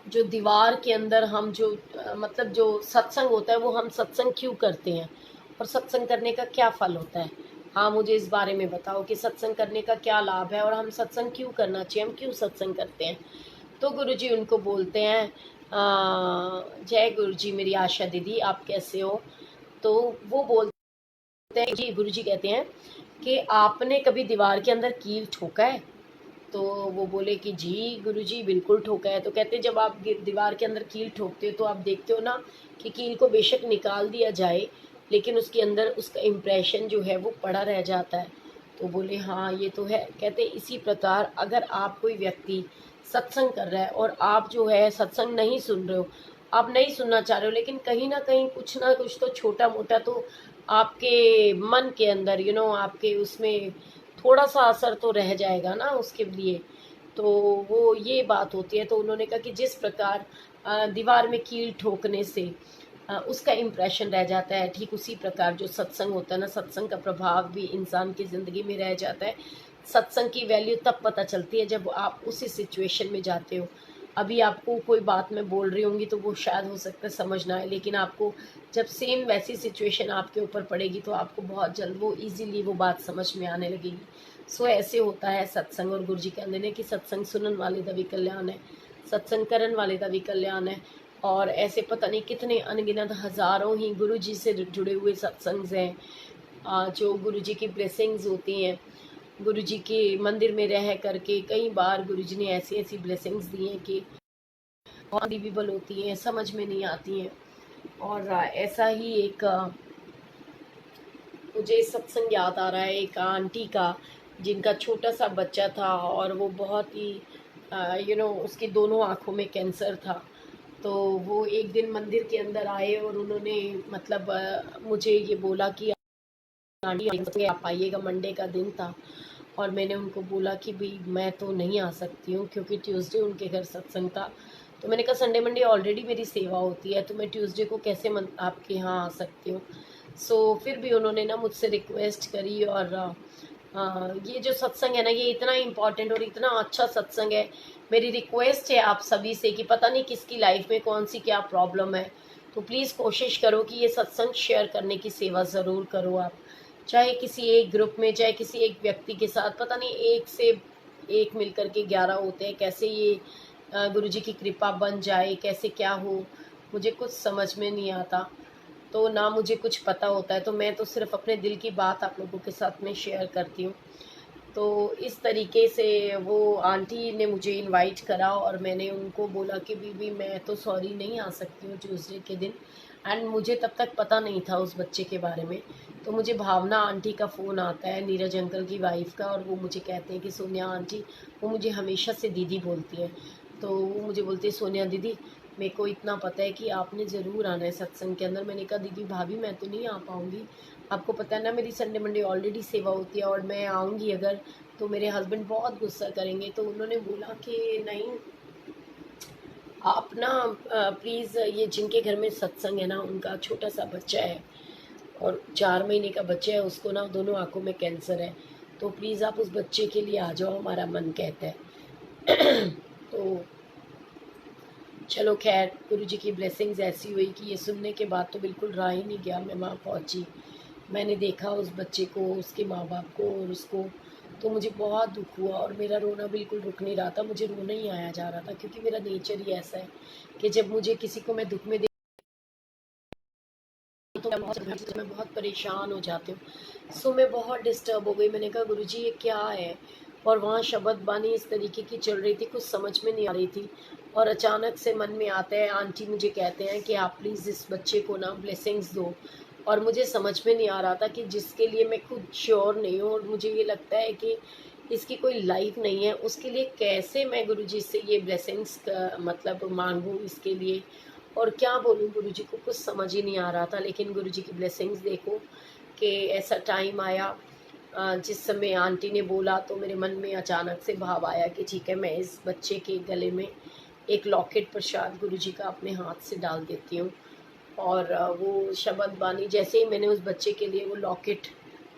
जो दीवार के अंदर हम जो मतलब जो सत्संग होता है, वो हम सत्संग क्यों करते हैं और सत्संग करने का क्या फल होता है। हाँ, मुझे इस बारे में बताओ कि सत्संग करने का क्या लाभ है और हम सत्संग क्यों करना चाहिए, हम क्यों सत्संग करते हैं। तो गुरुजी उनको बोलते हैं, जय गुरुजी मेरी आशा दीदी, आप कैसे हो। तो वो बोलते हैं जी, गुरुजी कहते हैं कि आपने कभी दीवार के अंदर कील ठोका है। तो वो बोले कि जी गुरुजी बिल्कुल ठोका है। तो कहते जब आप दीवार के अंदर कील ठोकते हो तो आप देखते हो ना कि कील को बेशक निकाल दिया जाए, लेकिन उसके अंदर उसका इम्प्रेशन जो है वो पड़ा रह जाता है। तो बोले हाँ ये तो है। कहते इसी प्रकार अगर आप कोई व्यक्ति सत्संग कर रहा है और आप जो है सत्संग नहीं सुन रहे हो, आप नहीं सुनना चाह रहे हो, लेकिन कहीं ना कुछ तो छोटा मोटा तो आपके मन के अंदर आपके उसमें थोड़ा सा असर तो रह जाएगा ना उसके लिए। तो वो ये बात होती है। तो उन्होंने कहा कि जिस प्रकार दीवार में कील ठोकने से उसका इम्प्रेशन रह जाता है, ठीक उसी प्रकार जो सत्संग होता है ना, सत्संग का प्रभाव भी इंसान की ज़िंदगी में रह जाता है। सत्संग की वैल्यू तब पता चलती है जब आप उसी सिचुएशन में जाते हो। अभी आपको कोई बात मैं बोल रही होंगी तो वो शायद हो सकता है समझ ना आए, लेकिन आपको जब सेम वैसी सिचुएशन आपके ऊपर पड़ेगी तो आपको बहुत जल्द वो इजीली वो बात समझ में आने लगेगी। सो ऐसे होता है सत्संग। और गुरु जी कहते हैं कि सत्संग सुनन वाले दा भी कल्याण है, सत्संग करन वाले दा भी कल्याण है। और ऐसे पता नहीं कितने अनगिनत हज़ारों ही गुरु जी से जुड़े हुए सत्संग्स हैं, जो गुरु जी की ब्लेसिंग्स होती हैं। गुरु जी के मंदिर में रह करके कई बार गुरु जी ने ऐसी ऐसी ब्लेसिंग्स दी हैं कि बहुत अनबिलीवेबल होती हैं, समझ में नहीं आती हैं। और ऐसा ही एक मुझे सत्संग याद आ रहा है एक आंटी का, जिनका छोटा सा बच्चा था और वो बहुत ही उसकी दोनों आँखों में कैंसर था। तो वो एक दिन मंदिर के अंदर आए और उन्होंने मतलब मुझे ये बोला कि आंटी आप आइएगा, मंडे का दिन था। और मैंने उनको बोला कि भाई मैं तो नहीं आ सकती हूँ क्योंकि ट्यूसडे उनके घर सत्संग था। तो मैंने कहा संडे मंडे ऑलरेडी मेरी सेवा होती है, तो मैं ट्यूसडे को कैसे आपके यहाँ आ सकती हूँ। सो फिर भी उन्होंने ना मुझसे रिक्वेस्ट करी। और ये जो सत्संग है ना, ये इतना इम्पॉर्टेंट और इतना अच्छा सत्संग है। मेरी रिक्वेस्ट है आप सभी से कि पता नहीं किसकी लाइफ में कौन सी क्या प्रॉब्लम है, तो प्लीज़ कोशिश करो कि ये सत्संग शेयर करने की सेवा ज़रूर करो आप। चाहे किसी एक ग्रुप में, चाहे किसी एक व्यक्ति के साथ, पता नहीं एक से एक मिल कर के 11 होते हैं। कैसे ये गुरु जी की कृपा बन जाए, कैसे क्या हो, मुझे कुछ समझ में नहीं आता। तो ना मुझे कुछ पता होता है, तो मैं तो सिर्फ अपने दिल की बात आप लोगों के साथ में शेयर करती हूँ। तो इस तरीके से वो आंटी ने मुझे इनवाइट करा और मैंने उनको बोला कि बीबी मैं तो सॉरी नहीं आ सकती हूँ ट्यूसडे के दिन। एंड मुझे तब तक पता नहीं था उस बच्चे के बारे में। तो मुझे भावना आंटी का फ़ोन आता है, नीरज अंकल की वाइफ़ का, और वो मुझे कहते हैं कि सोनिया आंटी, वो मुझे हमेशा से दीदी बोलती है। तो वो मुझे बोलती है सोनिया दीदी, मेरे को इतना पता है कि आपने ज़रूर आना है सत्संग के अंदर। मैंने कहा दीदी भाभी मैं तो नहीं आ पाऊँगी, आपको पता है ना मेरी संडे मंडे ऑलरेडी सेवा होती है, और मैं आऊँगी अगर तो मेरे हस्बैंड बहुत गुस्सा करेंगे। तो उन्होंने बोला कि नहीं, आप ना प्लीज़, ये जिनके घर में सत्संग है ना, उनका छोटा सा बच्चा है और 4 महीने का बच्चा है, उसको ना दोनों आँखों में कैंसर है। तो प्लीज़ आप उस बच्चे के लिए आ जाओ, हमारा मन कहता है। तो चलो खैर, गुरु जी की ब्लेसिंग्स ऐसी हुई कि ये सुनने के बाद तो बिल्कुल रहा ही नहीं गया, मैं वहाँ पहुँची। मैंने देखा उस बच्चे को, उसके माँ-बाप को और उसको, तो मुझे बहुत दुःख हुआ और मेरा रोना बिल्कुल रुक नहीं रहा था। मुझे रोना ही आया जा रहा था क्योंकि मेरा नेचर ही ऐसा है कि जब मुझे किसी को मैं दुःख में तो मैं बहुत परेशान हो जाती हूँ। सो मैं बहुत डिस्टर्ब हो गई। मैंने कहा गुरुजी ये क्या है? और वहाँ शब्द बानी इस तरीके की चल रही थी, कुछ समझ में नहीं आ रही थी। और अचानक से मन में आता है, आंटी मुझे कहते हैं कि आप प्लीज़ इस बच्चे को ना ब्लेसिंग्स दो। और मुझे समझ में नहीं आ रहा था कि जिसके लिए मैं खुद श्योर नहीं हूँ और मुझे ये लगता है कि इसकी कोई लाइफ नहीं है, उसके लिए कैसे मैं गुरुजी से ये ब्लेसिंग्स का मतलब मांगूँ इसके लिए, और क्या बोलूँ गुरुजी को, कुछ समझ ही नहीं आ रहा था। लेकिन गुरुजी की ब्लेसिंग्स देखो कि ऐसा टाइम आया जिस समय आंटी ने बोला तो मेरे मन में अचानक से भाव आया कि ठीक है, मैं इस बच्चे के गले में एक लॉकेट प्रसाद गुरुजी का अपने हाथ से डाल देती हूँ। और वो शब्द बानी जैसे ही मैंने उस बच्चे के लिए वो लॉकेट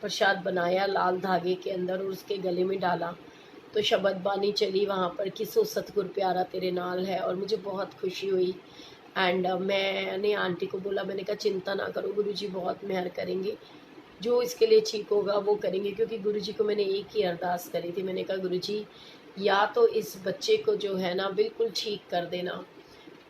प्रसाद बनाया लाल धागे के अंदर और उसके गले में डाला, तो शब्द बानी चली वहाँ पर कि सो सतगुर प्यारा तेरे नाल है, और मुझे बहुत खुशी हुई। एंड मैंने आंटी को बोला, मैंने कहा चिंता ना करो, गुरुजी बहुत मेहर करेंगे, जो इसके लिए ठीक होगा वो करेंगे। क्योंकि गुरुजी को मैंने एक ही अरदास करी थी, मैंने कहा गुरुजी या तो इस बच्चे को जो है ना बिल्कुल ठीक कर देना,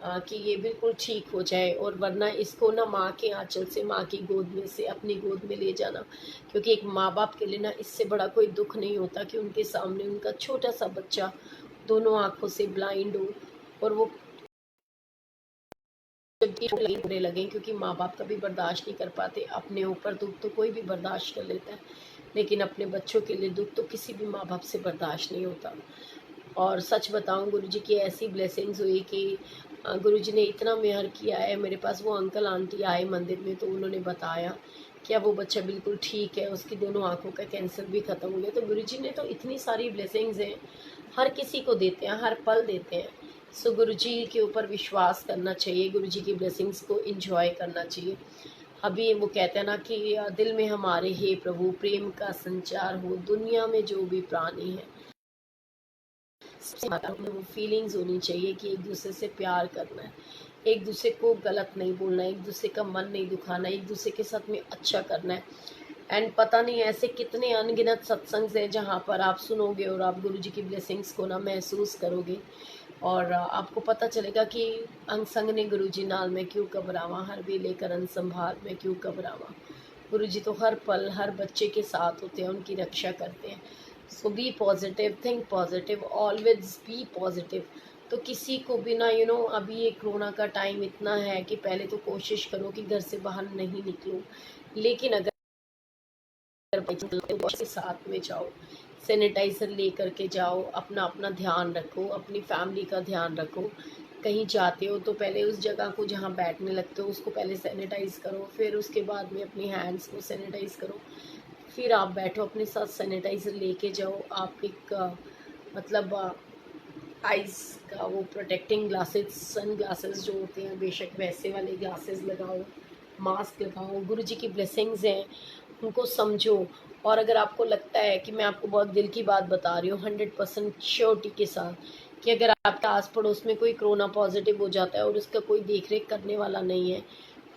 कि ये बिल्कुल ठीक हो जाए, और वरना इसको ना माँ के आंचल से, माँ की गोद में से अपनी गोद में ले जाना। क्योंकि एक माँ बाप के लिए ना इससे बड़ा कोई दुख नहीं होता कि उनके सामने उनका छोटा सा बच्चा दोनों आँखों से ब्लाइंड हो, और वो बुरे लगे, क्योंकि माँ बाप कभी बर्दाश्त नहीं कर पाते। अपने ऊपर दुख तो कोई भी बर्दाश्त कर लेता है, लेकिन अपने बच्चों के लिए दुख तो किसी भी माँ बाप से बर्दाश्त नहीं होता। और सच बताऊं, गुरुजी की ऐसी ब्लेसिंग्स हुई कि गुरुजी ने इतना मेहर किया है। मेरे पास वो अंकल आंटी आए मंदिर में, तो उन्होंने बताया कि अब वो बच्चा बिल्कुल ठीक है, उसकी दोनों आंखों का कैंसर भी ख़त्म हो गया। तो गुरुजी ने तो इतनी सारी ब्लेसिंग्स हैं, हर किसी को देते हैं, हर पल देते हैं। सो गुरुजी के ऊपर विश्वास करना चाहिए, गुरुजी की ब्लेसिंग्स को एंजॉय करना चाहिए। अभी वो कहते हैं ना कि दिल में हमारे हे प्रभु प्रेम का संचार हो, दुनिया में जो भी प्राणी है वो फीलिंग्स होनी चाहिए कि एक दूसरे से प्यार करना है, एक दूसरे को गलत नहीं बोलना है, एक दूसरे का मन नहीं दुखाना है, एक दूसरे के साथ में अच्छा करना है। एंड पता नहीं ऐसे कितने अनगिनत सत्संग हैं जहाँ पर आप सुनोगे और आप गुरुजी की ब्लेसिंग्स को ना महसूस करोगे, और आपको पता चलेगा कि अंग संग ने गुरुजी नाल में क्यों घबरावा, हर वे लेकर अन संभाल में क्यों घबरावा। गुरुजी तो हर पल हर बच्चे के साथ होते हैं, उनकी रक्षा करते हैं। So be positive, think positive, always be positive. तो किसी को भी ना अभी ये कोरोना का टाइम इतना है कि पहले तो कोशिश करो कि घर से बाहर नहीं निकलो, लेकिन अगर के साथ में जाओ, सैनिटाइज़र ले करके जाओ, अपना अपना ध्यान रखो, अपनी फैमिली का ध्यान रखो। कहीं जाते हो तो पहले उस जगह को जहाँ बैठने लगते हो उसको पहले सैनिटाइज़ करो, फिर उसके बाद में अपनी हैंड्स को सैनिटाइज़ करो, फिर आप बैठो, अपने साथ सैनिटाइज़र लेके जाओ। आप एक मतलब आइज़ का वो प्रोटेक्टिंग ग्लासेस, सन ग्लासेस जो होते हैं, बेशक वैसे वाले ग्लासेस लगाओ, मास्क लगाओ। गुरुजी की ब्लेसिंग्स हैं, उनको समझो। और अगर आपको लगता है कि मैं आपको बहुत दिल की बात बता रही हूँ 100% श्योरिटी के साथ, कि अगर आपके आस पड़ोस में कोई कोरोना पॉजिटिव हो जाता है और उसका कोई देख रेख करने वाला नहीं है,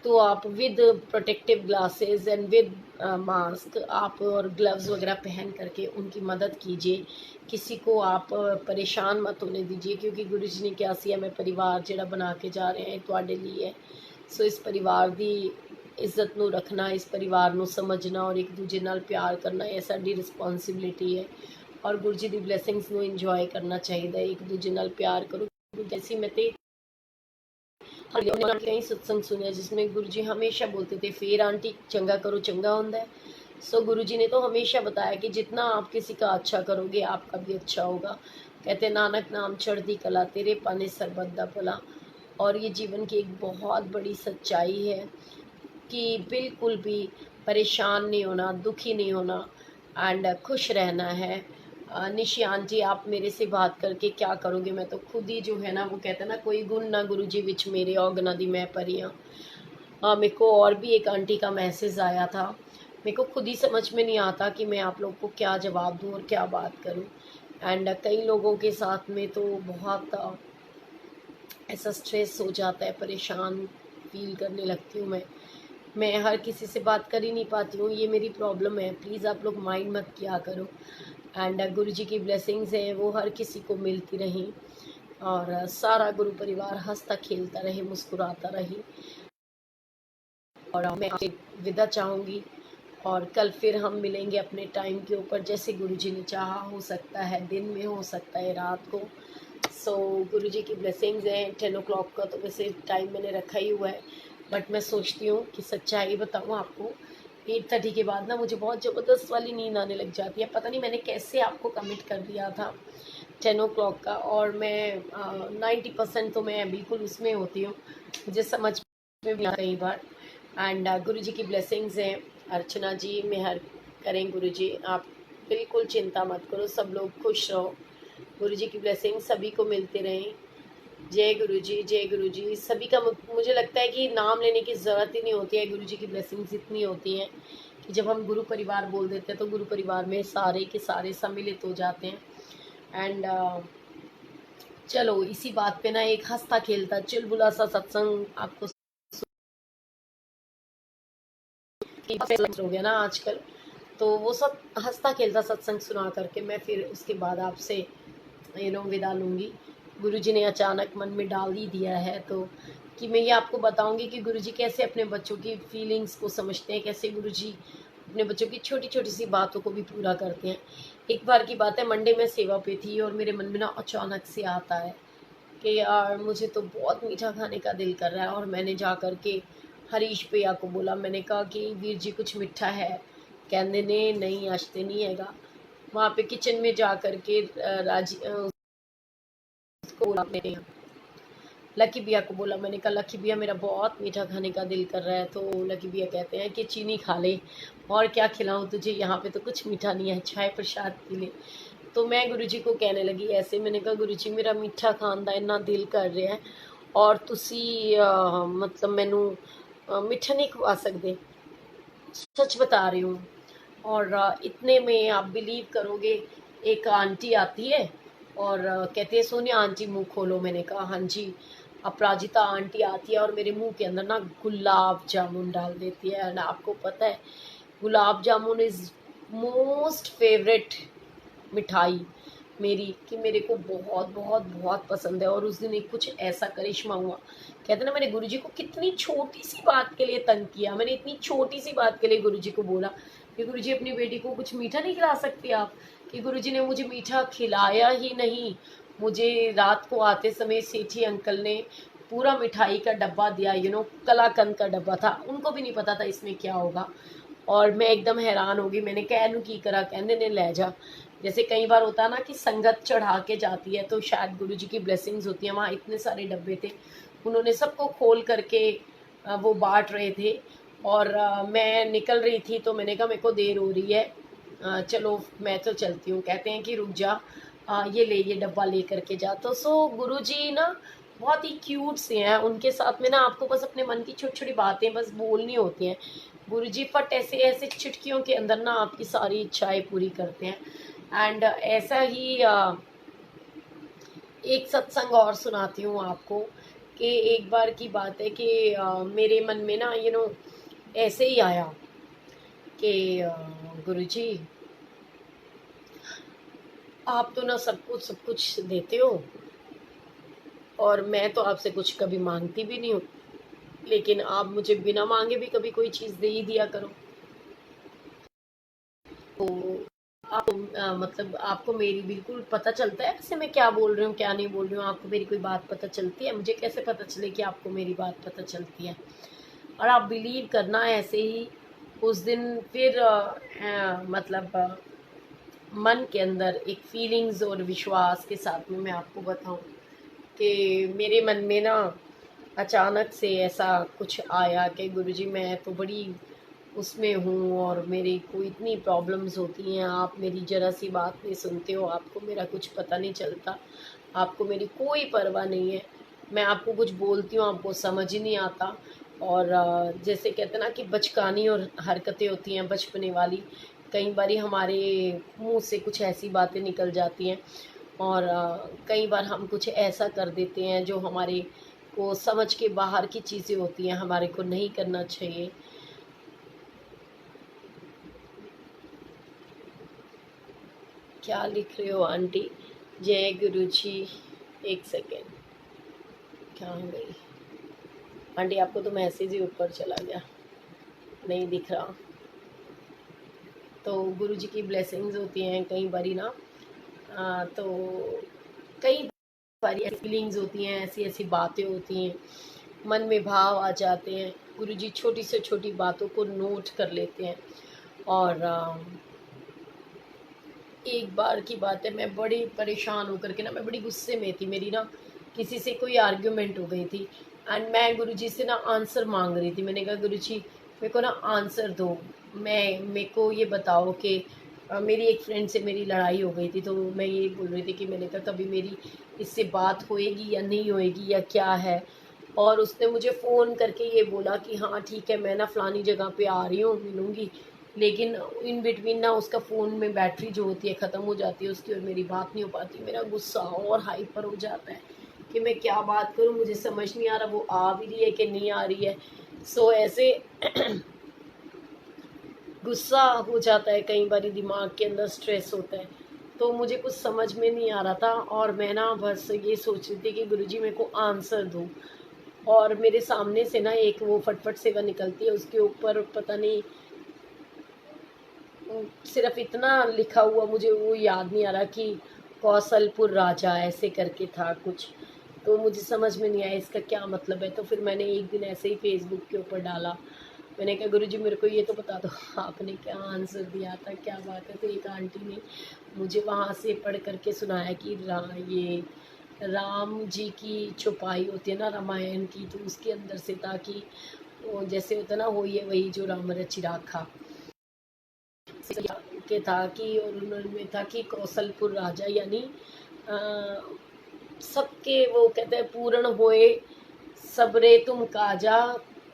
तो आप with protective glasses and with mask आप और ग्लव्स वगैरह पहन करके उनकी मदद कीजिए। किसी को आप परेशान मत होने दीजिए, क्योंकि गुरु जी ने क्या सिया मैं परिवार ਜਿਹੜਾ बना के जा रहे हैं ਤੁਹਾਡੇ लिए है। सो इस परिवार की इज्जत ਨੂੰ रखना, इस परिवार ਨੂੰ समझना और एक दूजे ਨਾਲ प्यार करना, ये साडी रिस्पॉन्सिबिलिटी है। और गुरु जी की ब्लैसिंग्स ਨੂੰ इंजॉय करना चाहिए, एक दूजे ਨਾਲ प्यार करो। जैसी मैं तो कई सत्संग सुने जिसमें गुरु जी हमेशा बोलते थे फिर आंटी चंगा करो चंगा होता है। सो गुरु जी ने तो हमेशा बताया कि जितना आप किसी का अच्छा करोगे आपका भी अच्छा होगा। कहते नानक नाम चढ़ती कला तेरे पाने सरबत दा भला। और ये जीवन की एक बहुत बड़ी सच्चाई है कि बिल्कुल भी परेशान नहीं होना, दुखी नहीं होना एंड खुश रहना है। निशियान जी आप मेरे से बात करके क्या करोगे, मैं तो खुद ही जो है ना, वो कहते हैं ना कोई गुण ना गुरु जी विच मेरे औगना दी मैं परियां। मेरे को और भी एक आंटी का मैसेज आया था, मेरे को खुद ही समझ में नहीं आता कि मैं आप लोग को क्या जवाब दूँ और क्या बात करूँ। एंड कई लोगों के साथ में तो बहुत ऐसा स्ट्रेस हो जाता है, परेशान फील करने लगती हूँ मैं हर किसी से बात कर ही नहीं पाती हूँ, ये मेरी प्रॉब्लम है। प्लीज़ आप लोग माइंड मत किया करो। एंड गुरु जी की ब्लेसिंग्स हैं वो हर किसी को मिलती रहें, और सारा गुरु परिवार हंसता खेलता रहे, मुस्कुराता रहे। और मैं आपसे विदा चाहूँगी, और कल फिर हम मिलेंगे अपने टाइम के ऊपर, जैसे गुरु जी ने चाहा। हो सकता है दिन में, हो सकता है रात को। सो गुरुजी की ब्लेसिंग्स हैं। 10 o'clock का तो वैसे टाइम मैंने रखा ही हुआ है, बट मैं सोचती हूँ कि सच्चाई बताऊँ आपको, 8:30 के बाद ना मुझे बहुत ज़बरदस्त वाली नींद आने लग जाती है। पता नहीं मैंने कैसे आपको कमिट कर दिया था 10 o'clock का, और मैं 90% तो मैं बिल्कुल उसमें होती हूँ, मुझे समझ में भी कई बार। एंड गुरुजी की ब्लेसिंग्स हैं। अर्चना जी मेहर करें गुरुजी, आप बिल्कुल चिंता मत करो, सब लोग खुश रहो, गुरुजी की ब्लेसिंग सभी को मिलते रहें। जय गुरुजी, जय गुरुजी। सभी का मुझे लगता है कि नाम लेने की ज़रूरत ही नहीं होती है, गुरुजी की ब्लेसिंग्स इतनी होती हैं कि जब हम गुरु परिवार बोल देते हैं तो गुरु परिवार में सारे के सारे सम्मिलित हो जाते हैं। एंड चलो इसी बात पे ना एक हंसता खेलता चुलबुला सा सत्संग आपको हो गया ना आजकल, तो वो सब हंसता खेलता सत्संग सुना करके मैं फिर उसके बाद आपसे विदा लूँगी। गुरुजी ने अचानक मन में डाल ही दिया है तो कि मैं ये आपको बताऊंगी कि गुरुजी कैसे अपने बच्चों की फीलिंग्स को समझते हैं, कैसे गुरुजी अपने बच्चों की छोटी छोटी सी बातों को भी पूरा करते हैं। एक बार की बात है, मंडे में सेवा पे थी और मेरे मन में ना अचानक से आता है कि यार मुझे तो बहुत मीठा खाने का दिल कर रहा है, और मैंने जा कर के हरीश भैया को बोला, मैंने कहा कि वीर जी कुछ मीठा है, कहने ने नहीं आज तो नहीं हैगा। वहाँ पे किचन में जा कर के उसको बोला, मैंने लकी भैया को बोला, मैंने कहा लकी भैया मेरा बहुत मीठा खाने का दिल कर रहा है। तो लकी भैया कहते हैं कि चीनी खा ले, और क्या खिलाऊं तुझे, यहाँ पे तो कुछ मीठा नहीं है, चाय प्रसाद पी ले। तो मैं गुरुजी को कहने लगी ऐसे, मैंने कहा गुरुजी मेरा मीठा खान का इन्ना दिल कर रहा है, और तुसी मतलब मैनू मीठा नहीं खवा सकते, सच बता रही हूँ। और इतने में आप बिलीव करोगे, एक आंटी आती है और कहती है सोनिया आंटी मुंह खोलो। मैंने कहा हाँ जी। अपराजिता आंटी आती है और मेरे मुंह के अंदर ना गुलाब जामुन डाल देती है। एंड आपको पता है gulab jamun is most favourite मिठाई मेरी, कि मेरे को बहुत बहुत बहुत पसंद है। और उस दिन एक कुछ ऐसा करिश्मा हुआ, कहते ना मैंने गुरुजी को कितनी छोटी सी बात के लिए तंग किया, मैंने इतनी छोटी सी बात के लिए गुरुजी को बोला कि गुरुजी अपनी बेटी को कुछ मीठा नहीं खिला सकती आप, कि गुरुजी ने मुझे मीठा खिलाया ही नहीं, मुझे रात को आते समय सेठी अंकल ने पूरा मिठाई का डब्बा दिया, कलाकंद का डब्बा था, उनको भी नहीं पता था इसमें क्या होगा। और मैं एकदम हैरान हो गई, मैंने कहनू की करा, कहने ने ले जा। जैसे कई बार होता है ना कि संगत चढ़ा के जाती है, तो शायद गुरुजी की ब्लेसिंग्स होती हैं। वहाँ इतने सारे डब्बे थे, उन्होंने सबको खोल करके वो बांट रहे थे। और मैं निकल रही थी तो मैंने कहा मेरे को देर हो रही है, चलो मैं तो चलती हूँ। कहते हैं कि रुक जा, ये ले ये डब्बा ले करके जा। तो गुरुजी ना बहुत ही क्यूट से हैं, उनके साथ में ना आपको बस अपने मन की छोटी छोटी बातें बस बोलनी होती हैं। गुरुजी फट ऐसे ऐसे चुटकियों के अंदर ना आपकी सारी इच्छाएं पूरी करते हैं। एंड ऐसा ही एक सत्संग और सुनाती हूँ आपको, कि एक बार की बात है कि मेरे मन में ना ऐसे ही आया कि गुरुजी आप तो ना सब कुछ देते हो, और मैं तो आपसे कुछ कभी मांगती भी नहीं हूँ, लेकिन आप मुझे बिना मांगे भी कभी कोई चीज़ दे ही दिया करो। तो आप मतलब आपको मेरी बिल्कुल पता चलता है वैसे मैं क्या बोल रही हूँ क्या नहीं बोल रही हूँ, आपको मेरी कोई बात पता चलती है? मुझे कैसे पता चले कि आपको मेरी बात पता चलती है? और आप बिलीव करना ऐसे ही उस दिन फिर मतलब मन के अंदर एक फीलिंग्स और विश्वास के साथ में मैं आपको बताऊं कि मेरे मन में ना अचानक से ऐसा कुछ आया कि गुरुजी मैं तो बड़ी उसमें हूँ, और मेरे को इतनी प्रॉब्लम्स होती हैं, आप मेरी ज़रा सी बात नहीं सुनते हो, आपको मेरा कुछ पता नहीं चलता, आपको मेरी कोई परवाह नहीं है, मैं आपको कुछ बोलती हूँ आपको समझ ही नहीं आता। और जैसे कहते हैं ना कि बचकानी और हरकतें होती हैं बचपने वाली, कई बारी हमारे मुंह से कुछ ऐसी बातें निकल जाती हैं, और कई बार हम कुछ ऐसा कर देते हैं जो हमारे को समझ के बाहर की चीज़ें होती हैं, हमारे को नहीं करना चाहिए। क्या लिख रहे हो आंटी? जय गुरु जी। एक सेकेंड, क्या हो गई आंटी? आपको तो मैसेज ही ऊपर चला गया, नहीं दिख रहा। तो गुरु जी की ब्लेसिंग्स होती हैं कई बारी ना, तो कई सारी ऐसी फीलिंग्स होती हैं, ऐसी ऐसी बातें होती हैं, मन में भाव आ जाते हैं। गुरुजी छोटी से छोटी बातों को नोट कर लेते हैं। और एक बार की बात है, मैं बड़ी परेशान होकर के ना, मैं बड़ी गुस्से में थी, मेरी ना किसी से कोई आर्ग्यूमेंट हो गई थी एंड मैं गुरुजी से ना आंसर मांग रही थी। मैंने कहा गुरुजी मेरे को ना आंसर दो, मेरे को ये बताओ कि मेरी एक फ्रेंड से मेरी लड़ाई हो गई थी, तो मैं ये बोल रही थी कि मैंने कहा कभी मेरी इससे बात होएगी या नहीं होएगी या क्या है। और उसने मुझे फ़ोन करके ये बोला कि हाँ ठीक है, मैं ना फ़लानी जगह पे आ रही हूँ, मिलूँगी। लेकिन इन बिटवीन ना उसका फ़ोन में बैटरी जो होती है ख़त्म हो जाती है उसकी, और मेरी बात नहीं हो पाती। मेरा गुस्सा और हाइपर हो जाता है कि मैं क्या बात करूँ, मुझे समझ नहीं आ रहा वो आ भी रही है कि नहीं आ रही है। सो ऐसे गुस्सा हो जाता है, कई बार दिमाग के अंदर स्ट्रेस होता है, तो मुझे कुछ समझ में नहीं आ रहा था। और मैं ना बस ये सोच रही थी कि गुरुजी मेरे को आंसर दो। और मेरे सामने से ना एक वो फटफट सेवा निकलती है, उसके ऊपर पता नहीं सिर्फ इतना लिखा हुआ, मुझे वो याद नहीं आ रहा कि कौशलपुर राजा ऐसे करके था कुछ। तो मुझे समझ में नहीं आया इसका क्या मतलब है। तो फिर मैंने एक दिन ऐसे ही फेसबुक के ऊपर डाला, मैंने कहा गुरुजी मेरे को ये तो बता दो आपने क्या आंसर दिया था, क्या बात है। तो एक आंटी ने मुझे वहाँ से पढ़ करके सुनाया कि ये राम जी की छुपाई होती है ना रामायण की, तो उसके अंदर से था कि वो जैसे होता ना, हो ये वही जो राम रचि राखा के था कि, और उन्होंने था कि कौशलपुर राजा यानी अ, सबके वो कहते हैं पूर्ण होए सबरे तुम काजा,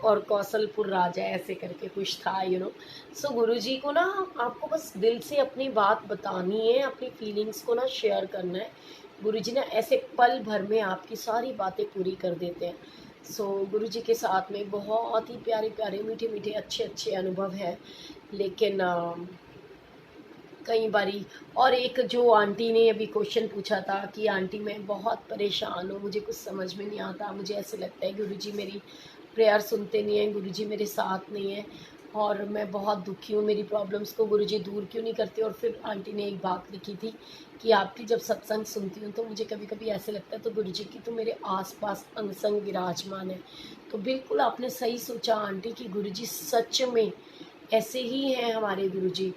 और कौशलपुर राजा ऐसे करके कुछ था, सो गुरुजी को ना आपको बस दिल से अपनी बात बतानी है, अपनी फीलिंग्स को ना शेयर करना है। गुरुजी ना ऐसे पल भर में आपकी सारी बातें पूरी कर देते हैं। सो गुरुजी के साथ में बहुत ही प्यारे प्यारे मीठे मीठे अच्छे अच्छे अनुभव है। लेकिन कई बारी, और एक जो आंटी ने अभी क्वेश्चन पूछा था कि आंटी मैं बहुत परेशान हूँ, मुझे कुछ समझ में नहीं आता, मुझे ऐसे लगता है गुरुजी मेरी प्रेयर सुनते नहीं हैं, गुरुजी मेरे साथ नहीं है, और मैं बहुत दुखी हूँ, मेरी प्रॉब्लम्स को गुरुजी दूर क्यों नहीं करते। और फिर आंटी ने एक बात लिखी थी कि आपकी जब सत्संग सुनती हूँ तो मुझे कभी कभी ऐसे लगता है तो गुरुजी की तो मेरे आसपास अंग संग विराजमान है। तो बिल्कुल आपने सही सोचा आंटी कि गुरुजी सच में ऐसे ही हैं हमारे गुरुजी।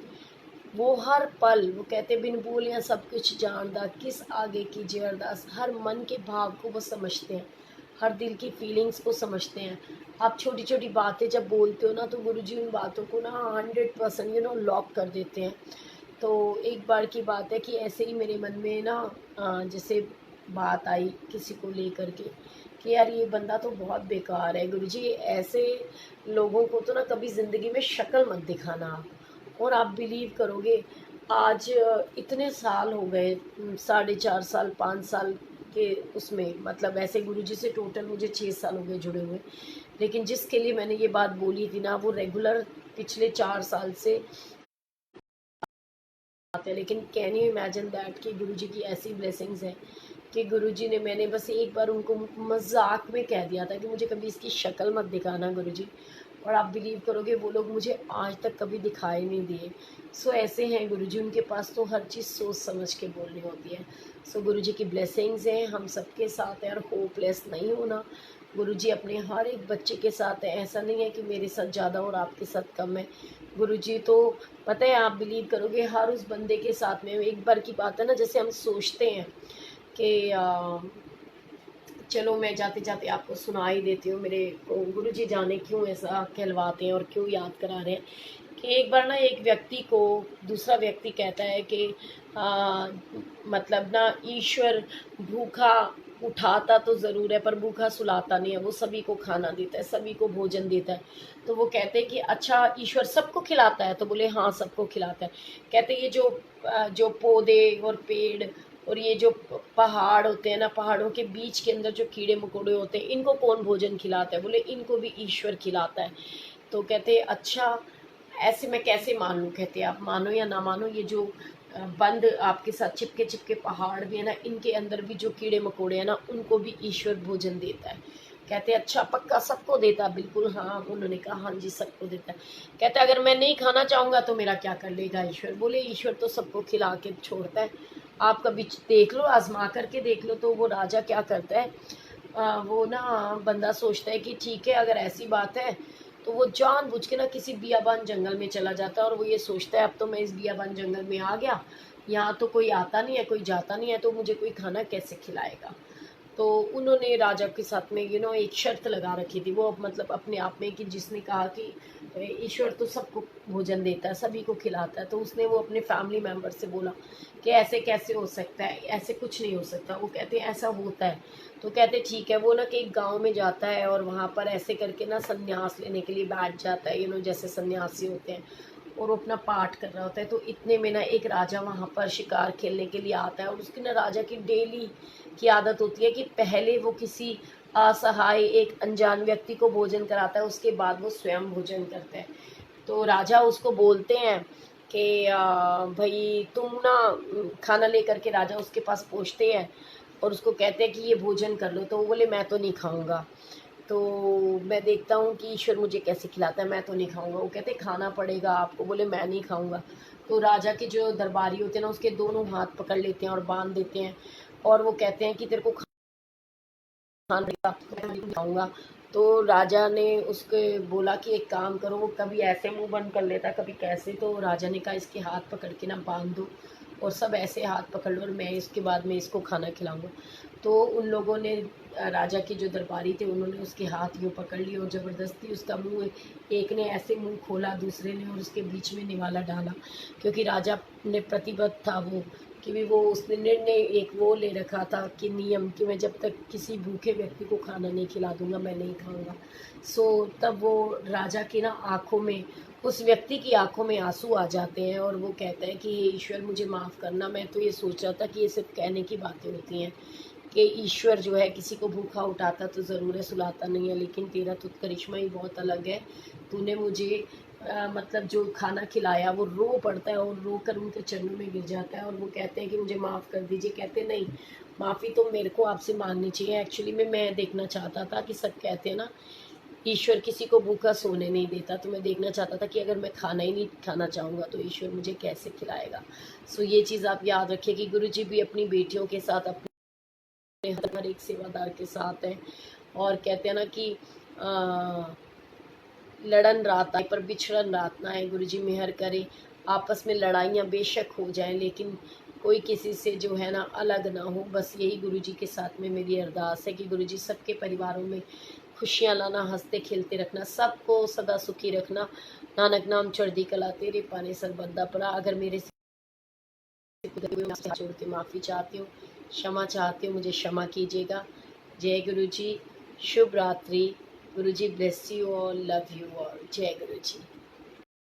वो हर पल, वो कहते बिन बोलियां सब कुछ जानदा, किस आगे की अरदास, हर मन के भाव को वो समझते हैं, हर दिल की फीलिंग्स को समझते हैं। आप छोटी छोटी बातें जब बोलते हो ना तो गुरुजी उन बातों को ना 100% लॉक कर देते हैं। तो एक बार की बात है कि ऐसे ही मेरे मन में ना जैसे बात आई किसी को लेकर के कि यार ये बंदा तो बहुत बेकार है गुरुजी, ऐसे लोगों को तो ना कभी ज़िंदगी में शक्ल मत दिखाना आप। और आप बिलीव करोगे, आज इतने साल हो गए, 4.5 साल 5 साल के उसमें, मतलब ऐसे गुरुजी से टोटल मुझे 6 साल हो गए जुड़े हुए। लेकिन जिसके लिए मैंने ये बात बोली थी ना, वो रेगुलर पिछले 4 साल से आते हैं। लेकिन कैन यू इमेजिन दैट कि गुरुजी की ऐसी ब्लेसिंग्स हैं कि गुरुजी ने, मैंने बस एक बार उनको मजाक में कह दिया था कि मुझे कभी इसकी शक्ल मत दिखाना गुरुजी, और आप बिलीव करोगे वो लोग मुझे आज तक कभी दिखाई नहीं दिए। सो ऐसे हैं गुरुजी, उनके पास तो हर चीज़ सोच समझ के बोलनी होती है। सो गुरुजी की ब्लेसिंग्स हैं, हम सबके साथ हैं, और होपलेस नहीं होना। गुरुजी अपने हर एक बच्चे के साथ है, ऐसा नहीं है कि मेरे साथ ज़्यादा और आपके साथ कम है। गुरुजी तो पता है, आप बिलीव करोगे, हर उस बंदे के साथ में, एक बार की बात है ना, जैसे हम सोचते हैं कि चलो मैं जाते जाते आपको सुना ही देती हूँ, मेरे को गुरुजी जाने क्यों ऐसा कहलवाते हैं और क्यों याद करा रहे हैं कि एक बार ना एक व्यक्ति को दूसरा व्यक्ति कहता है कि मतलब ना ईश्वर भूखा उठाता तो ज़रूर है पर भूखा सुलाता नहीं है, वो सभी को खाना देता है, सभी को भोजन देता है। तो वो कहते हैं कि अच्छा ईश्वर सबको खिलाता है, तो बोले हाँ सबको खिलाता है। कहते ये जो पौधे और पेड़ और ये जो पहाड़ होते हैं ना, पहाड़ों के बीच के अंदर जो कीड़े मकोड़े होते हैं, इनको कौन भोजन खिलाता है? बोले इनको भी ईश्वर खिलाता है। तो कहते अच्छा ऐसे मैं कैसे मान लूँ? कहते आप मानो या ना मानो, ये जो बंद आपके साथ चिपके चिपके पहाड़ भी है ना, इनके अंदर भी जो कीड़े मकोड़े हैं ना, उनको भी ईश्वर भोजन देता है। कहते अच्छा पक्का सबको देता? बिल्कुल हाँ। उन्होंने कहा हाँ जी सबको देता है। कहते अगर मैं नहीं खाना चाहूँगा तो मेरा क्या कर लेगा ईश्वर? बोले ईश्वर तो सबको खिला के छोड़ता है, आप कभी देख लो, आजमा करके देख लो। तो वो राजा क्या करता है, वो ना बंदा सोचता है कि ठीक है अगर ऐसी बात है, तो वो जानबूझ के ना किसी बियाबान जंगल में चला जाता है। और वो ये सोचता है अब तो मैं इस बियाबान जंगल में आ गया, यहाँ तो कोई आता नहीं है कोई जाता नहीं है, तो मुझे कोई खाना कैसे खिलाएगा। तो उन्होंने राजा के साथ में एक शर्त लगा रखी थी, वो मतलब अपने आप में, कि जिसने कहा कि ईश्वर तो सबको भोजन देता है, सभी को खिलाता है। तो उसने वो अपने फैमिली मेंबर से बोला कि ऐसे कैसे हो सकता है, ऐसे कुछ नहीं हो सकता। वो कहते हैं ऐसा होता है। तो कहते ठीक है। वो ना कि एक गांव में जाता है और वहाँ पर ऐसे करके ना संन्यास लेने के लिए बैठ जाता है, जैसे सन्यासी होते हैं, और वो अपना पाठ कर रहा होता है। तो इतने में ना एक राजा वहाँ पर शिकार खेलने के लिए आता है, और उसकी ना राजा की डेली की आदत होती है कि पहले वो किसी असहाय एक अनजान व्यक्ति को भोजन कराता है, उसके बाद वो स्वयं भोजन करता है। तो राजा उसको बोलते हैं कि भाई तुम ना खाना लेकर के, राजा उसके पास पहुँचते हैं और उसको कहते हैं कि ये भोजन कर लो। तो वो बोले मैं तो नहीं खाऊंगा, तो मैं देखता हूँ कि ईश्वर मुझे कैसे खिलाता है, मैं तो नहीं खाऊंगा। वो कहते खाना पड़ेगा आपको, बोले मैं नहीं खाऊंगा। तो राजा के जो दरबारी होते हैं ना, उसके दोनों हाथ पकड़ लेते हैं और बांध देते हैं, और वो कहते हैं कि तेरे को खाना पड़ेगा, मैं नहीं खाऊंगा। तो राजा ने उसके बोला कि एक काम करो, वो कभी ऐसे मुंह बंद कर लेता कभी कैसे। तो राजा ने कहा इसके हाथ पकड़ के ना बांध दो, और सब ऐसे हाथ पकड़ लो, और मैं इसके बाद में इसको खाना खिलाऊंगा। तो उन लोगों ने, राजा के जो दरबारी थे, उन्होंने उसके हाथ यूँ पकड़ लिए और ज़बरदस्ती उसका मुंह, एक ने ऐसे मुंह खोला, दूसरे ने और उसके बीच में निवाला डाला। क्योंकि राजा ने प्रतिबद्ध था वो, कि भी वो उसने निर्णय एक वो ले रखा था कि नियम, कि मैं जब तक किसी भूखे व्यक्ति को खाना नहीं खिला दूंगा मैं नहीं खाऊंगा। सो तब वो राजा की ना आँखों में, उस व्यक्ति की आंखों में आंसू आ जाते हैं, और वो कहता है कि हे ईश्वर मुझे माफ़ करना, मैं तो ये सोच रहा था कि ये सिर्फ कहने की बातें होती हैं, कि ईश्वर जो है किसी को भूखा उठाता तो ज़रूर है, सुलाता नहीं है, लेकिन तेरा तो करिश्मा ही बहुत अलग है। तूने मुझे मतलब जो खाना खिलाया, वो रो पड़ता है और रो कर उनके चरणों में गिर जाता है, और वो कहते हैं कि मुझे माफ़ कर दीजिए। कहते नहीं, माफ़ी तो मेरे को आपसे मांगनी चाहिए। एक्चुअली में मैं देखना चाहता था कि सब कहते हैं ना ईश्वर किसी को भूखा सोने नहीं देता, तो मैं देखना चाहता था कि अगर मैं खाना ही नहीं खाना चाहूँगा तो ईश्वर मुझे कैसे खिलाएगा। सो ये चीज़ आप याद रखिए कि गुरुजी भी अपनी बेटियों के साथ, अपने हर एक सेवादार के साथ हैं। और कहते हैं ना कि लड़न रात आए पर बिछड़न रात ना आए। गुरुजी मेहर करे, आपस में लड़ाइयाँ बेशक हो जाएं, लेकिन कोई किसी से जो है ना अलग ना हो। बस यही गुरुजी के साथ में मेरी अरदास है कि गुरुजी सबके परिवारों में खुशियाँ लाना, हंसते खेलते रखना, सबको सदा सुखी रखना। नानक नाम चढ़दी कला तेरे पाने सर बंदा पड़ा। अगर मेरे से जोड़ के माफ़ी चाहती हूँ, क्षमा चाहती हूँ, मुझे क्षमा कीजिएगा। जय गुरुजी, शुभ रात्रि। गुरुजी bless you all, love you all. जय गुरुजी।